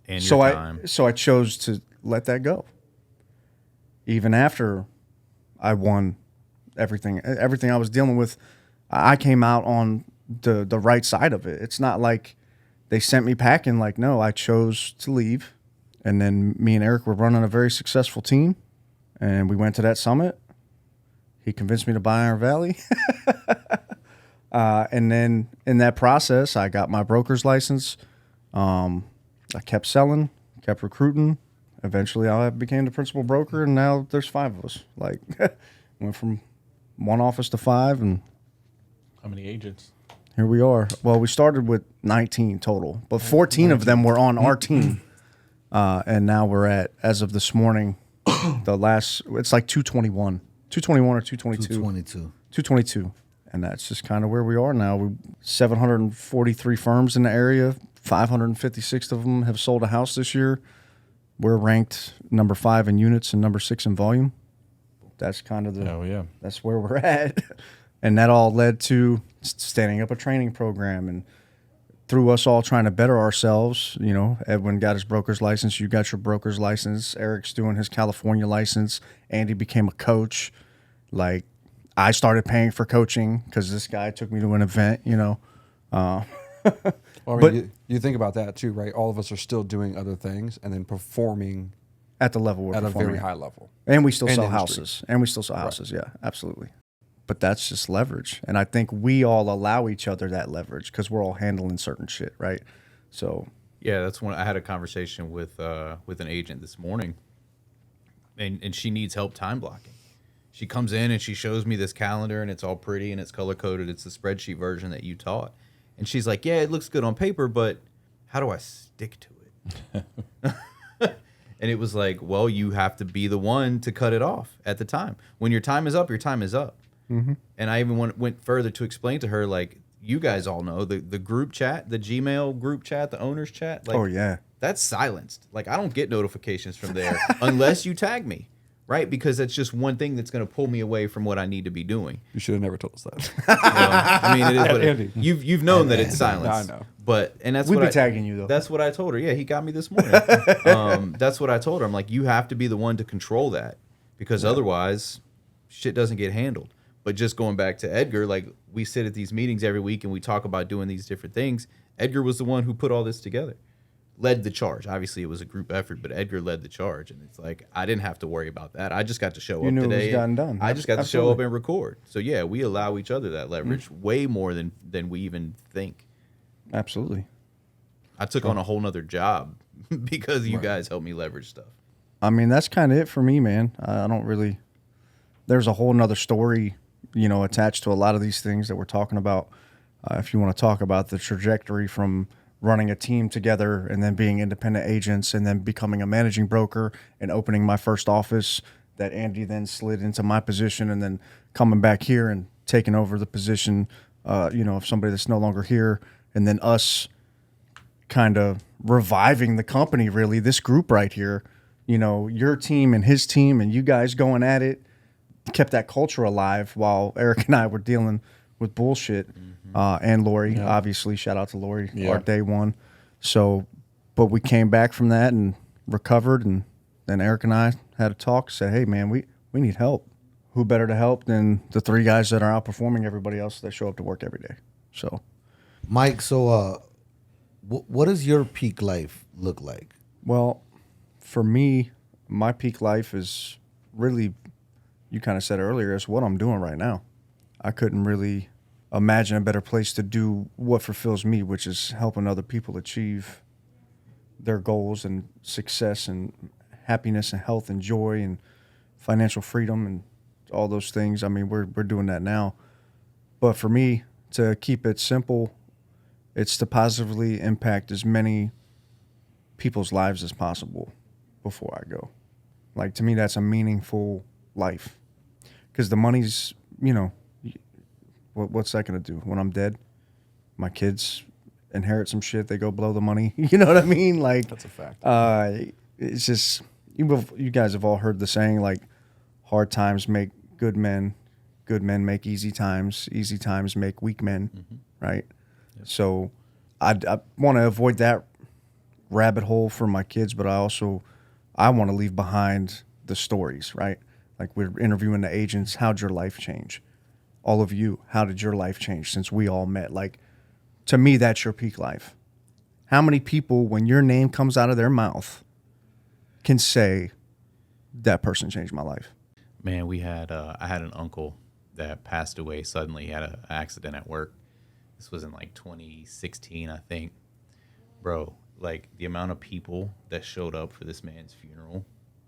And
So
your time.
so I chose to let that go. Even after I won everything I was dealing with, I came out on the right side of it. It's not like they sent me packing. Like, no, I chose to leave. And then me and Eric were running a very successful team, and we went to that summit. He convinced me to buy Iron Valley. And then in that process, I got my broker's license. I kept selling, kept recruiting. Eventually, I became the principal broker, and now there's 5 of us. Like, went from 1 office to 5, and
How many agents?
here we are. Well, we started with 19 total, but 14 of them were on our team. And now we're at, as of this morning, the last, it's like 221 or 222.
222.
222. And that's just kind of where we are now. We 743 firms in the area. 556 of them have sold a house this year. We're ranked number 5 in units and number 6 in volume. That's kind of that's where we're at. And that all led to standing up a training program, and through us all trying to better ourselves. You know, Edwin got his broker's license. You got your broker's license. Eric's doing his California license. Andy became a coach. Like, I started paying for coaching because this guy took me to an event, you know.
Well, I mean, you think about that too, right? All of us are still doing other things and then performing
at the level we're
at
performing.
a very high level.
And we still
And
sell
industry.
houses. And we still sell houses, yeah, absolutely. But that's just leverage. And I think we all allow each other that leverage because we're all handling certain shit, right? So
Yeah, that's when I had a conversation with an agent this morning, and she needs help time blocking. She comes in and she shows me this calendar, and it's all pretty and it's color coded. It's the spreadsheet version that you taught, and she's like, "Yeah, it looks good on paper, but how do I stick to it?" And it was like, well, you have to be the one to cut it off at the time. When your time is up, your time is up. Mm-hmm. And I even went further to explain to her, like, you guys all know the group chat, the Gmail group chat, the owner's chat. Like,
oh, yeah.
That's silenced. Like, I don't get notifications from there unless you tag me, right? Because that's just one thing that's going to pull me away from what I need to be doing.
You should have never told us that.
I mean, it is what
Andy.
you've known that it's silenced.
I know.
But that's
We'd
what
be tagging you, though.
That's what I told her. Yeah, he got me this morning. That's what I told her. I'm like, you have to be the one to control that, because otherwise shit doesn't get handled. But just going back to Edgar, like, we sit at these meetings every week and we talk about doing these different things. Edgar was the one who put all this together, led the charge. Obviously, it was a group effort, but Edgar led the charge. And it's like, I didn't have to worry about that. I just got to show
You
up
knew it was
today.
gotten done.
I just got to show
Absolutely.
up and record. So, yeah, we allow each other that leverage way more than we even think.
Absolutely.
I took on a whole nother job because you guys helped me leverage stuff.
I mean, that's kind of it for me, man. I don't really, there's a whole nother story, you know, attached to a lot of these things that we're talking about. If you want to talk about the trajectory from running a team together and then being independent agents and then becoming a managing broker and opening my first office, that Andy then slid into my position, and then coming back here and taking over the position, you know, of somebody that's no longer here, and then us kind of reviving the company, really, this group right here, you know, your team and his team and you guys going at it, kept that culture alive while Eric and I were dealing with bullshit. And Lori, obviously, shout out to Lori, our day one. So, but we came back from that and recovered, and then Eric and I had a talk, said, hey, man, we need help. Who better to help than the 3 guys that are outperforming everybody else that show up to work every day? So,
Mike, so what does your peak life look like?
well, for me, my peak life is really, you kind of said earlier, is what I'm doing right now. I couldn't really imagine a better place to do what fulfills me, which is helping other people achieve their goals and success and happiness and health and joy and financial freedom and all those things. I mean, we're doing that now. But for me, to keep it simple, it's to positively impact as many people's lives as possible before I go. Like, to me, that's a meaningful life. Because the money's, you know, what's that going to do when I'm dead? My kids inherit some shit, they go blow the money. You know what I mean? Like,
That's a fact.
It's just, you guys have all heard the saying, like, hard times make good men make easy times make weak men, right? Yep. So I want to avoid that rabbit hole for my kids, but I want to leave behind the stories, right? Like, we're interviewing the agents. How'd your life change? All of you, how did your life change since we all met? Like, to me, that's your peak life. How many people, when your name comes out of their mouth, can say, that person changed my life?
Man, I had an uncle that passed away suddenly. He had an accident at work. This was in like 2016, I think. Bro, like, the amount of people that showed up for this man's funeral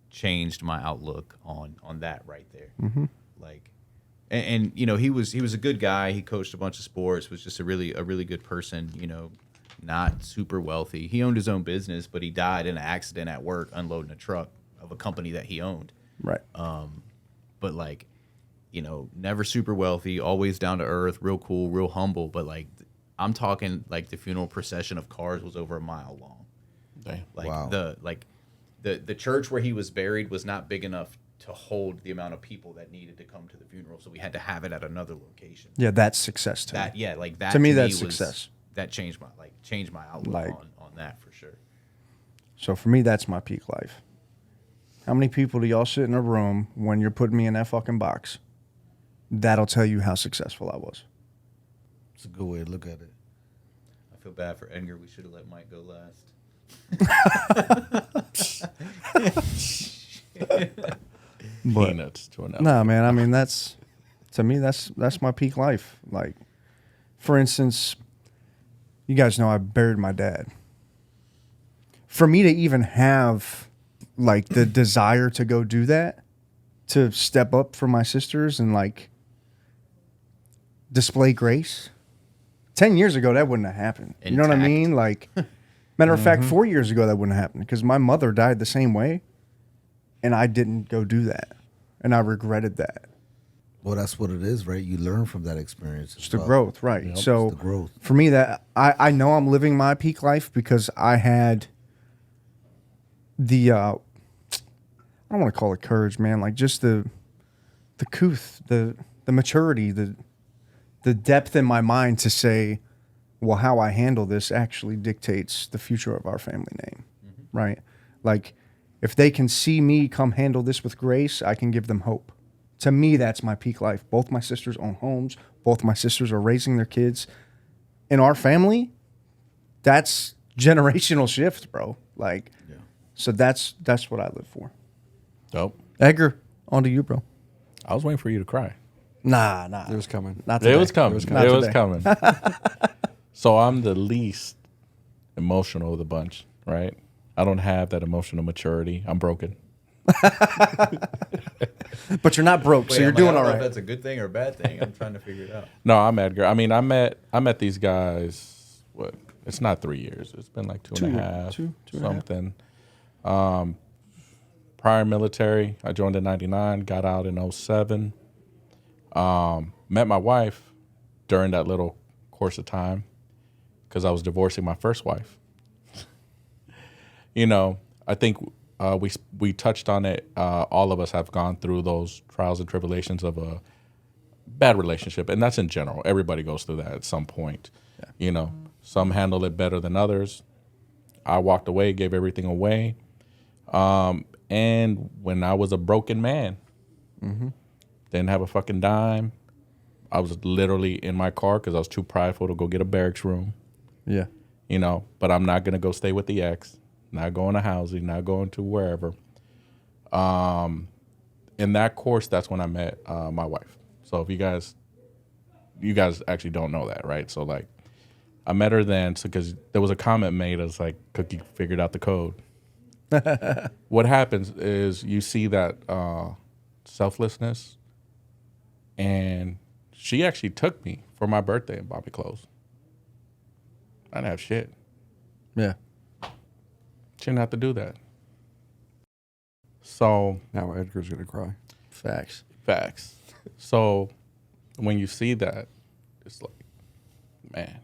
changed my outlook on that right there. Mm-hmm. Like, and you know, he was a good guy. He coached a bunch of sports. Was just a really good person. You know, not super wealthy. He owned his own business, but he died in an accident at work unloading a truck of a company that he owned.
Right.
But like, you know, never super wealthy, always down to earth, real cool, real humble. But like, I'm talking like the funeral procession of cars was over a mile long.
Dang.
Like
Wow.
the church where he was buried was not big enough to hold the amount of people that needed to come to the funeral, so we had to have it at another location.
Yeah, that's success to
That
me.
yeah, like that
To me,
was,
that's success.
That changed my outlook
Like-
on that for sure.
So for me, that's my peak life. How many people do y'all sit in a room when you're putting me in that fucking box? That'll tell you how successful I was.
It's a good way to look at it.
I feel bad for Edgar. We should have let Mike go last.
But
Peanuts to an
nah, man. I mean, to me, that's my peak life. Like, for instance, you guys know I buried my dad. For me to even have like the desire to go do that, to step up for my sisters and like display grace. 10 years ago, that wouldn't have happened. You know what I
Intact.
mean? Like, matter of fact, 4 years ago, that wouldn't have happened because my mother died the same way, and I didn't go do that, and I regretted that.
Well, that's what it is, right? You learn from that experience.
It's the growth, right?
Yep.
So
It's the growth.
for me, that I know I'm living my peak life because I had the I don't want to call it courage, man. Like just the couth, the maturity, the depth in my mind to say, well, how I handle this actually dictates the future of our family name, right? Like if they can see me come handle this with grace, I can give them hope. To me, that's my peak life. Both my sisters own homes. Both my sisters are raising their kids. In our family, that's generational shift, bro. Like, so that's what I live for.
Dope.
Edgar, on to you, bro.
I was waiting for you to cry.
Nah.
It was coming.
Not today.
It was coming.
Not
It was
today.
coming. So I'm the least emotional of the bunch, right? I don't have that emotional maturity. I'm broken.
But you're not broke, so you're doing all
If
right.
that's a good thing or a bad thing. I'm trying to figure it out.
No, I'm Edgar. I mean, I met these guys. What? It's not 3 years. It's been like two and a half,
two and a half.
something. Prior military, I joined in '99. Got out in '07. Met my wife during that little course of time because I was divorcing my first wife. You know, I think we touched on it. All of us have gone through those trials and tribulations of a bad relationship, and that's in general. Everybody goes through that at some point. You know, some handle it better than others. I walked away, gave everything away, and when I was a broken man, didn't have a fucking dime. I was literally in my car because I was too prideful to go get a barracks room.
Yeah.
You know, but I'm not gonna go stay with the ex. Not going to housing, not going to wherever. In that course, that's when I met my wife. So if you guys actually don't know that, right? So like, I met her then, so because there was a comment made as like, Cookie figured out the code. What happens is you see that selflessness, and she actually took me for my birthday and bought me clothes. I didn't have shit.
Yeah.
She didn't have to do that. So,
Now Edgar's gonna cry.
Facts.
facts. So, when you see that, it's like, man.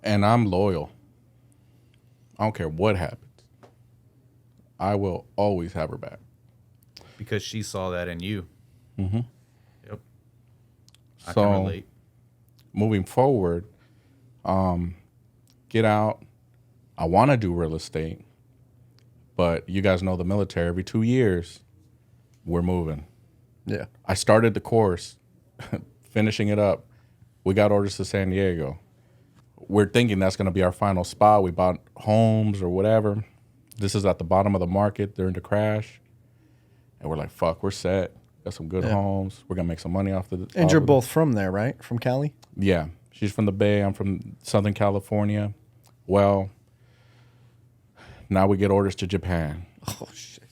And I'm loyal. I don't care what happens. I will always have her back.
Because she saw that in you.
Mm-hmm.
Yep. I
So,
can relate.
moving forward, get out. I want to do real estate, but you guys know the military. Every 2 years, we're moving.
Yeah.
I started the course, finishing it up. We got orders to San Diego. We're thinking that's going to be our final spot. We bought homes or whatever. This is at the bottom of the market during the crash. And we're like, fuck, we're set. Got some good homes. We're going to make some money off the...
And you're both from there, right? From Cali?
Yeah. She's from the Bay. I'm from Southern California. Well, now we get orders to Japan.
Oh, shit.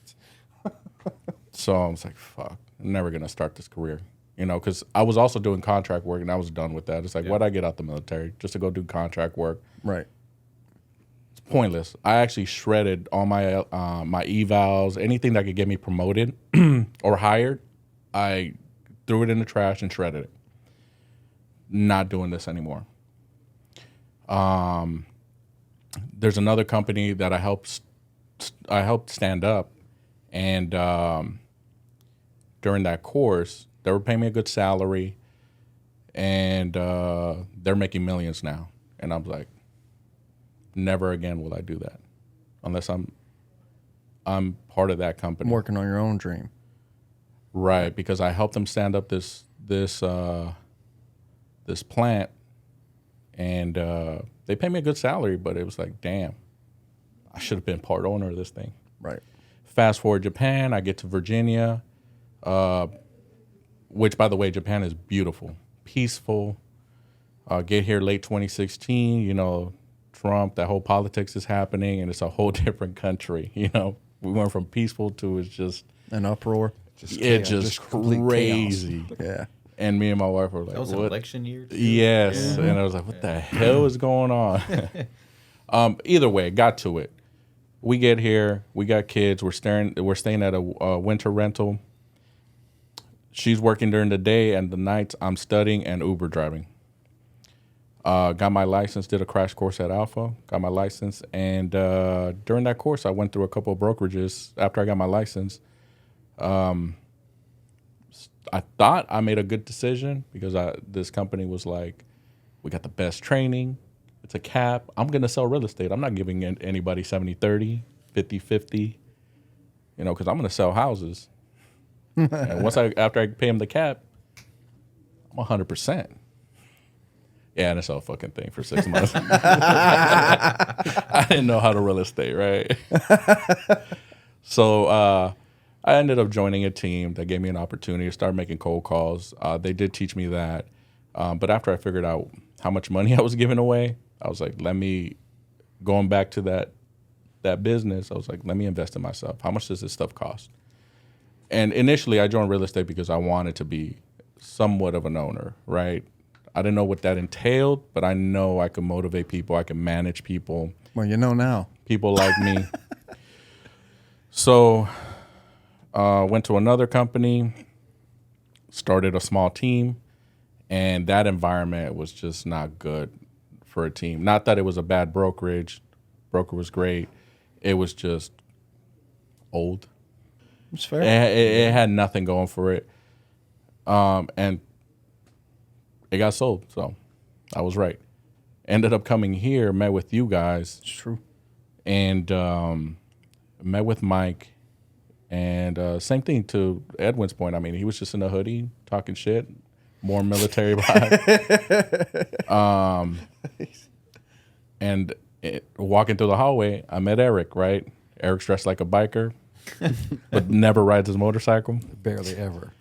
So I was like, fuck, I'm never going to start this career. you know, because I was also doing contract work and I was done with that. It's like, why'd I get out the military just to go do contract work?
Right.
It's pointless. I actually shredded all my my evals, anything that could get me promoted or hired. I threw it in the trash and shredded it. Not doing this anymore. There's another company that I helped stand up, and during that course, they were paying me a good salary, and they're making millions now. And I'm like, never again will I do that, unless I'm part of that company.
Working on your own dream.
Right, because I helped them stand up this plant, and they pay me a good salary, but it was like, damn, I should have been part owner of this thing.
Right.
Fast forward Japan, I get to Virginia, which, by the way, Japan is beautiful, peaceful. Get here late 2016, you know, Trump, that whole politics is happening, and it's a whole different country. You know, we went from peaceful to it's just
An uproar.
just
complete
crazy.
Yeah.
And me and my wife were like,
That was an
what?
election year, too.
Yes. And I was like, what the hell is going on? Either way, got to it. We get here. We got kids. We're staying at a winter rental. She's working during the day, and the nights I'm studying and Uber driving. Got my license, did a crash course at Alpha, got my license. And during that course, I went through a couple of brokerages after I got my license. I thought I made a good decision because this company was like, we got the best training. It's a cap. I'm going to sell real estate. I'm not giving anybody 70-30, 50-50, you know, because I'm going to sell houses. And after I pay them the cap, I'm 100%. Yeah, and I sell a fucking thing for 6 months. I didn't know how to real estate, right? So I ended up joining a team that gave me an opportunity to start making cold calls. They did teach me that. But after I figured out how much money I was giving away, I was like, going back to that business, I was like, let me invest in myself. How much does this stuff cost? And initially I joined real estate because I wanted to be somewhat of an owner, right? I didn't know what that entailed, but I know I could motivate people. I can manage people.
Well, you know now.
People like me. So went to another company, started a small team, and that environment was just not good for a team. Not that it was a bad brokerage. Broker was great. It was just old.
It's fair.
It had nothing going for it. And it got sold, so I was right. Ended up coming here, met with you guys.
It's true.
And met with Mike. And same thing to Edwin's point. I mean, he was just in a hoodie, talking shit, more military vibe. And walking through the hallway, I met Eric, right? Eric's dressed like a biker, but never rides his motorcycle.
Barely ever.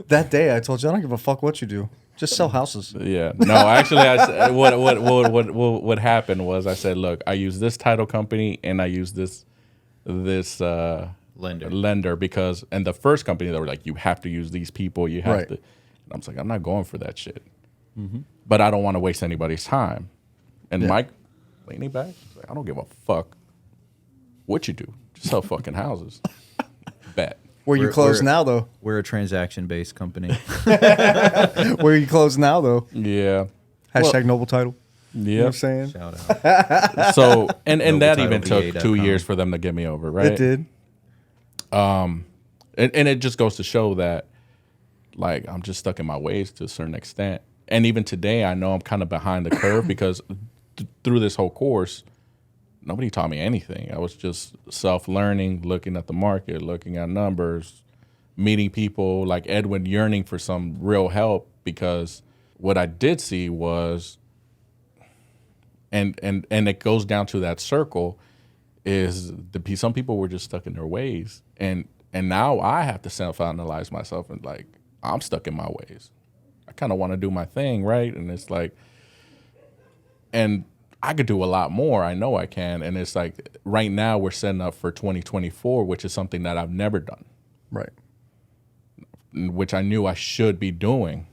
That day, I told you, I don't give a fuck what you do. Just sell houses.
Yeah. No, actually, what happened was I said, look, I use this title company and I use this lender because, and the first company, they were like, you have to use these people. You have to. And I was like, I'm not going for that shit. Mm-hmm. But I don't want to waste anybody's time. And Mike, leaning back, he's like, I don't give a fuck what you do. Just sell fucking houses. Bet.
Where you close now, though?
We're a transaction-based company.
Where you close now, though?
Yeah.
Hashtag noble title.
Yeah.
You know what I'm saying?
Shout out.
So, and that even took
NobleTitleVA.com.
2 years for them to get me over, right?
It did.
And it just goes to show that, like, I'm just stuck in my ways to a certain extent. And even today, I know I'm kind of behind the curve because through this whole course, nobody taught me anything. I was just self-learning, looking at the market, looking at numbers, meeting people like Edwin, yearning for some real help because what I did see was, and it goes down to that circle, is some people were just stuck in their ways. And now I have to self-analyze myself and like, I'm stuck in my ways. I kind of want to do my thing, right? And it's like, and I could do a lot more. I know I can. And it's like, right now we're setting up for 2024, which is something that I've never done.
Right.
which I knew I should be doing.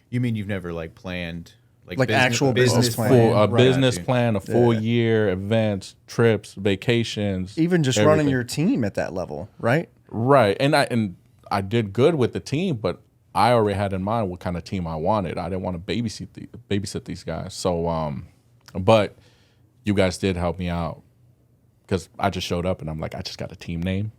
You mean you've never like planned
Like actual business plan.
A
Right.
business
Gotcha.
plan, a full year, events, trips, vacations,
Even just running
everything.
your team at that level, right?
Right. And I did good with the team, but I already had in mind what kind of team I wanted. I didn't want to babysit these guys. So but you guys did help me out, because I just showed up and I'm like, I just got a team name.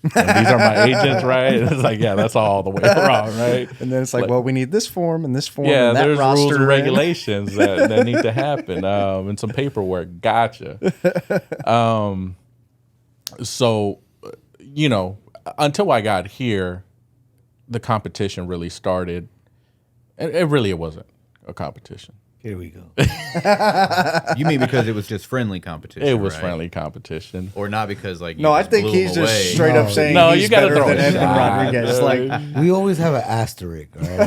And these are my agents, right? It's like, yeah, that's all the way wrong, right?
And then it's like, well, we need this form and this form
Yeah,
and that
there's
roster.
rules and
and-
regulations that need to happen, and some paperwork. Gotcha. So, until I got here, the competition really started. And it wasn't a competition.
Here we go.
You mean because it was just friendly competition?
It was
right?
friendly competition.
or not because like you
No, I
just
think
blew
he's
him
just
away.
straight up saying
No,
he's
you gotta
better
throw
than
a
Evan
shot,
Rodriguez.
dude.
Like
We always have an asterisk, all right?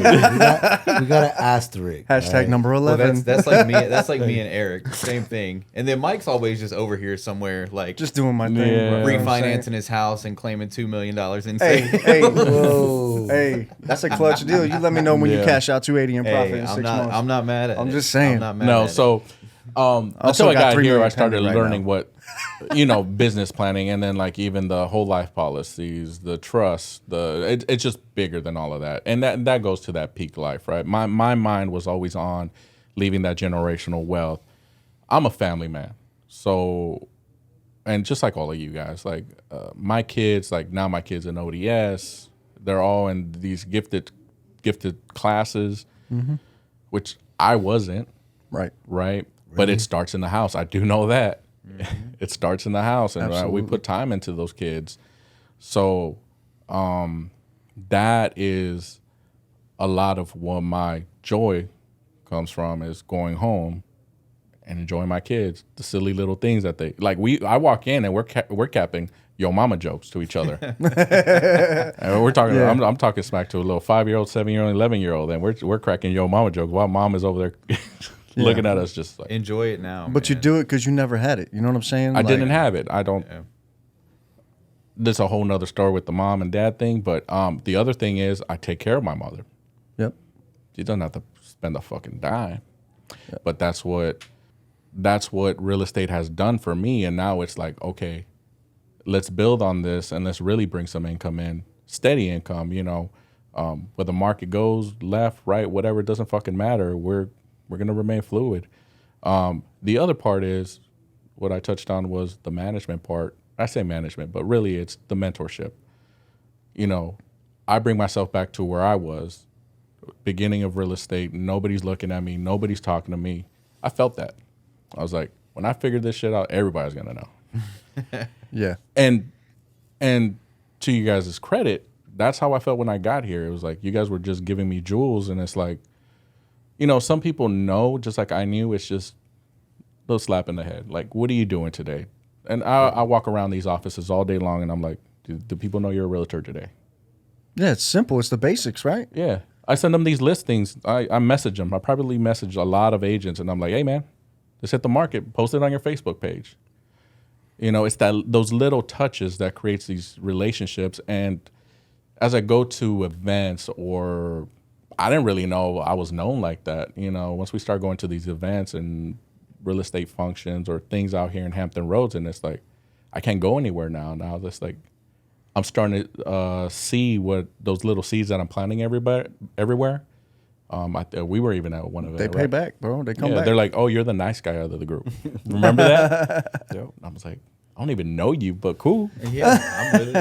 We got an asterisk.
hashtag
right?
number
Well,
11.
that's like me. That's like me and Eric. Same thing. And then Mike's always just over here somewhere, like
just doing my thing.
Yeah.
bro, you know what I'm saying?
refinancing his house and claiming $2 million in
Hey,
savings.
hey,
Whoa.
hey, that's a clutch deal. You let me know when you
Yeah.
cash out 280 in profit
Hey,
in 6
I'm
months.
not mad at it.
I'm just saying.
I'm not mad
No,
at it.
so
Also
until I
got
got
3
here,
million
I started
pending right
learning
now.
what, business planning, and then like even the whole life policies, the trust, it's just bigger than all of that, and that goes to that peak life, right? My mind was always on leaving that generational wealth. I'm a family man, so, and just like all of you guys, like my kids, like now my kids in ODS, they're all in these gifted classes, which I wasn't.
Right.
Right? But it starts in the house. I do know that. It starts in the house, and we
Absolutely.
put time into those kids. So that is a lot of what my joy comes from, is going home and enjoying my kids, the silly little things that they like. I walk in and we're capping yo mama jokes to each other. And we're talking.
Yeah.
I'm talking smack to a little 5-year-old, 7-year-old, 11-year-old, and we're cracking yo mama jokes while mom is over there looking at us just like.
enjoy it now.
But you
man.
do it because you never had it. You know what I'm saying?
I didn't have it. I don't.
Yeah.
There's a whole nother story with the mom and dad thing, but the other thing is I take care of my mother.
Yep.
She doesn't have to spend a fucking dime. But that's what real estate has done for me. And now it's like, okay, let's build on this and let's really bring some income in, steady income. Where the market goes left, right, whatever, it doesn't fucking matter. We're gonna remain fluid. The other part is what I touched on was the management part. I say management, but really it's the mentorship. I bring myself back to where I was, beginning of real estate. Nobody's looking at me. Nobody's talking to me. I felt that. I was like, when I figured this shit out, everybody's gonna know.
Yeah.
And to you guys' credit, that's how I felt when I got here. It was like you guys were just giving me jewels, and it's like, some people know, just like I knew. It's just a little slap in the head. Like, what are you doing today? And I walk around these offices all day long, and I'm like, do people know you're a realtor today?
Yeah, it's simple. It's the basics, right?
Yeah. I send them these listings. I message them. I probably message a lot of agents, and I'm like, hey, man, just hit the market. Post it on your Facebook page. It's those little touches that creates these relationships. And as I go to events, or I didn't really know I was known like that. Once we start going to these events and real estate functions or things out here in Hampton Roads, and it's like, I can't go anywhere now. Now it's like, I'm starting to see what those little seeds that I'm planting everywhere. We were even at one of
They pay back, bro. They come back.
They're like, oh, you're the nice guy out of the group. Remember that? Yep. I was like, I don't even know you, but cool.
Yeah, I'm with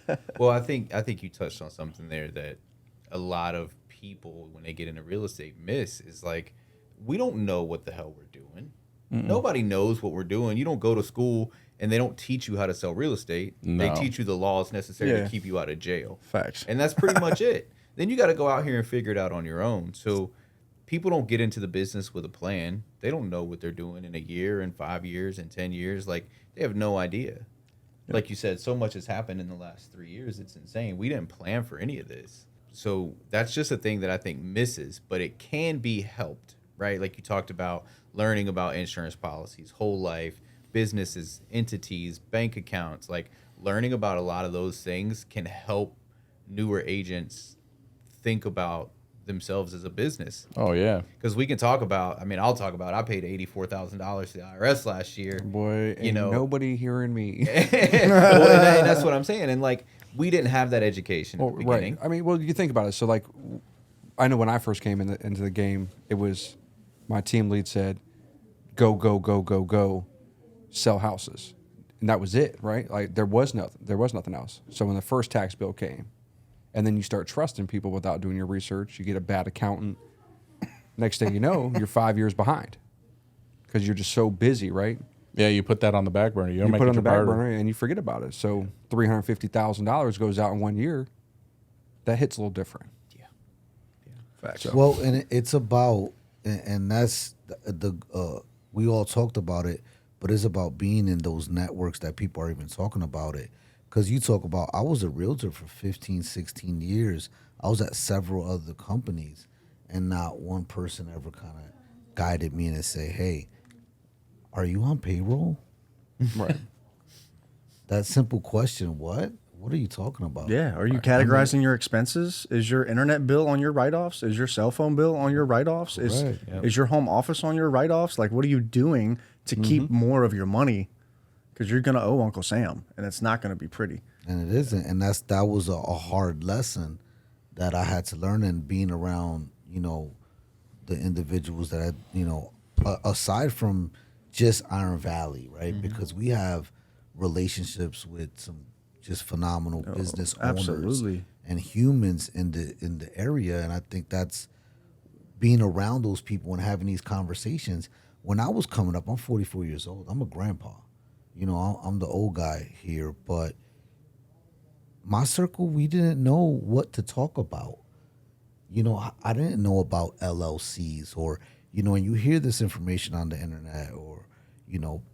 it. Well, I think you touched on something there that a lot of people, when they get into real estate, miss is like, we don't know what the hell we're doing. Nobody knows what we're doing. You don't go to school and they don't teach you how to sell real estate.
No.
They teach you the laws necessary
Yeah.
to keep you out of jail.
Facts.
And that's pretty much it. Then you got to go out here and figure it out on your own. So people don't get into the business with a plan. They don't know what they're doing in a year, in 5 years, in 10 years. Like, they have no idea. Like you said, so much has happened in the last 3 years. It's insane. We didn't plan for any of this. So that's just a thing that I think misses, but it can be helped, right? Like you talked about learning about insurance policies, whole life, businesses, entities, bank accounts. Like, learning about a lot of those things can help newer agents think about themselves as a business.
Oh yeah.
Because we can talk about, I mean, I'll talk about, I paid $84,000 to the IRS last year.
Boy, ain't nobody hearing me.
Well, and that's what I'm saying. And like, we didn't have that education at the beginning.
Right. I mean, well, you think about it. So like, I know when I first came into the game, it was my team lead said, go, sell houses. And that was it, right? Like there was nothing else. So when the first tax bill came, and then you start trusting people without doing your research, you get a bad accountant. Next thing you know, you're 5 years behind because you're just so busy, right?
Yeah, you put that on the back burner. You don't
You
make
put it
it
on the
your
back
priority.
burner and you forget about it. So $350,000 goes out in 1 year. That hits a little different.
Facts.
Well, and it's about, and that's we all talked about it, but it's about being in those networks that people are even talking about it. Because you talk about, I was a realtor for 15, 16 years. I was at several other companies, and not one person ever kind of guided me and say, hey, are you on payroll?
Right.
That simple question, what? What are you talking about?
Yeah. Are you categorizing your expenses? Is your internet bill on your write-offs? Is your cell phone bill on your write-offs? Is your home office on your write-offs? Like, what are you doing to keep more of your money? Because you're going to owe Uncle Sam, and it's not going to be pretty.
And it isn't. And that was a hard lesson that I had to learn, and being around, the individuals that aside from just Iron Valley, right? Because we have relationships with some just phenomenal business owners
absolutely.
and humans in the area. And I think that's being around those people and having these conversations. When I was coming up, I'm 44 years old. I'm a grandpa. I'm the old guy here, but my circle, we didn't know what to talk about. I didn't know about LLCs or, and you hear this information on the internet or,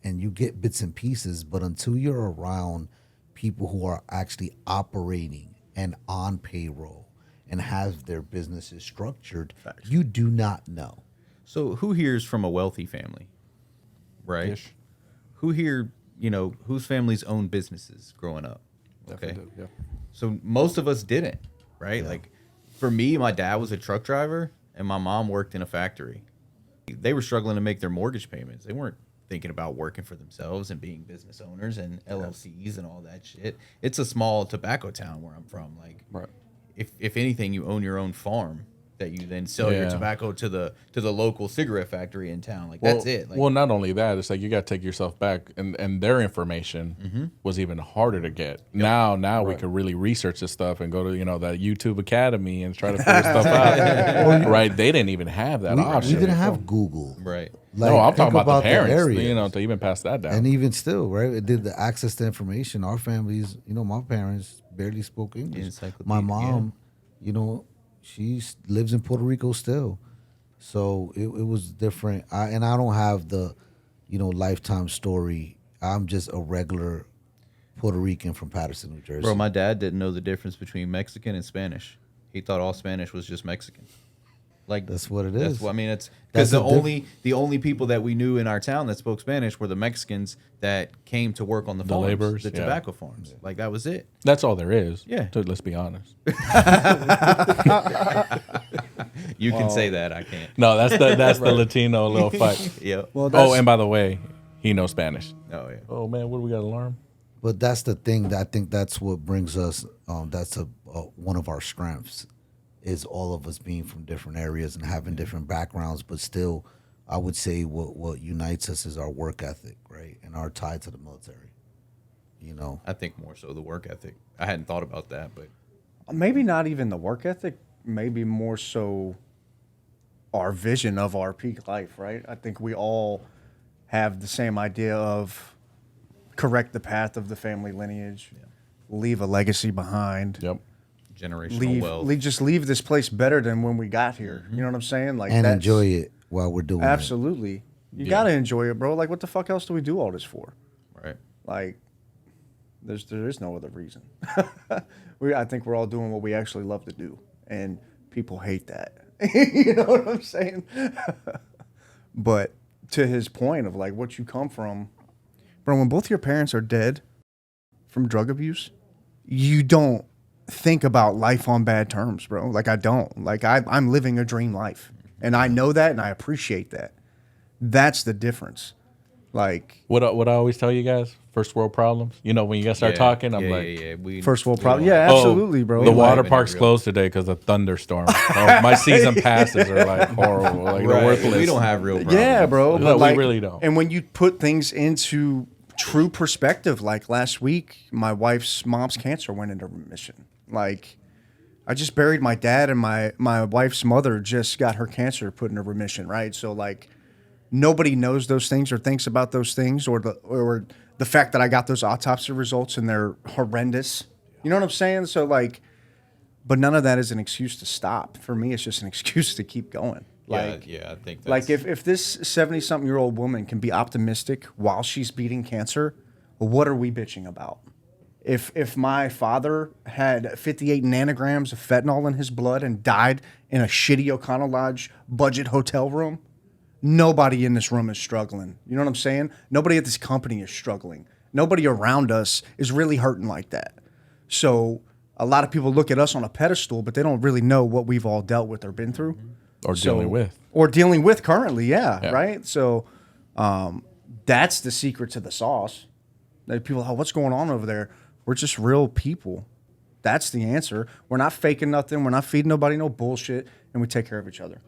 and you get bits and pieces, but until you're around people who are actually operating and on payroll and have their businesses structured, you do not know.
So who here is from a wealthy family, right?
Ish.
Who here, whose families own businesses growing up? Okay.
Definitely did, yeah.
So most of us didn't, right? Like for me, my dad was a truck driver and my mom worked in a factory. They were struggling to make their mortgage payments. They weren't thinking about working for themselves and being business owners and LLCs and all that shit. It's a small tobacco town where I'm from. Like,
Right.
if anything, you own your own farm that you then sell your tobacco to the local cigarette factory in town. Like that's it. Like,
well, not only that, it's like you got to take yourself back, and their information was even harder to get. Now we could really research this stuff and go to that YouTube Academy and try to figure stuff out. Right? They didn't even have that
We
option.
didn't have Google.
right.
Like,
No, I'm
think
talking about the parents.
areas.
To even pass that down.
And even still, right? It did the access to information. Our families, my parents barely spoke English.
Encyclopedia,
My mom, she lives in Puerto Rico still. So it was different. I don't have the, lifetime story. I'm just a regular Puerto Rican from Patterson, New Jersey.
Bro, my dad didn't know the difference between Mexican and Spanish. He thought all Spanish was just Mexican. Like
That's what it
That's
is.
what I mean. It's
That's
because the only people that we knew in our town that spoke Spanish were the Mexicans that came to work on the farms,
laborers,
the
yeah.
tobacco farms. Like that was it.
That's all there is.
Yeah.
Let's be honest.
You can say that. I can't.
No, that's the Latino little fight.
Yeah.
Oh, and by the way, he knows Spanish.
Oh yeah.
Oh man, what do we got to learn?
But that's the thing that I think that's what brings us. That's one of our strengths, is all of us being from different areas and having different backgrounds. But still, I would say what unites us is our work ethic, right, and our tie to the military.
I think more so the work ethic. I hadn't thought about that, but
Maybe not even the work ethic. Maybe more so our vision of our peak life, right? I think we all have the same idea of correct the path of the family lineage, leave a legacy behind.
Yep.
generational wealth.
Just leave this place better than when we got here. You know what I'm saying? Like,
And
that's-
enjoy it while we're doing it.
Absolutely. You gotta enjoy it, bro. Like, what the fuck else do we do all this for?
Right.
Like, there is no other reason. I think we're all doing what we actually love to do, and people hate that. You know what I'm saying? But to his point of like what you come from, bro, when both your parents are dead from drug abuse, you don't think about life on bad terms, bro. Like I don't. Like I'm living a dream life, and I know that, and I appreciate that. That's the difference. Like
What I always tell you guys, first world problems. You know, when you guys start talking, I'm like,
first world problem. Yeah, absolutely, bro.
The
Like,
water park's closed today because of thunderstorm. My season passes are like horrible, like they're worthless.
We don't have real problems.
yeah, bro.
No,
but
we
like,
really don't.
And when you put things into true perspective, like last week, my wife's mom's cancer went into remission. Like, I just buried my dad, and my wife's mother just got her cancer put into remission, right? So like, nobody knows those things or thinks about those things, or the fact that I got those autopsy results and they're horrendous. You know what I'm saying? So like, but none of that is an excuse to stop. For me, it's just an excuse to keep going. Like,
I think that's,
like if this 70-something-year-old woman can be optimistic while she's beating cancer, what are we bitching about? If my father had 58 nanograms of fentanyl in his blood and died in a shitty O'Connell Lodge budget hotel room, nobody in this room is struggling. You know what I'm saying? Nobody at this company is struggling. Nobody around us is really hurting like that. So a lot of people look at us on a pedestal, but they don't really know what we've all dealt with or been through.
Or dealing with.
Or dealing with currently, yeah. Right? So that's the secret to the sauce. Like people, oh, what's going on over there? We're just real people. That's the answer. We're not faking nothing. We're not feeding nobody no bullshit, and we take care of each other.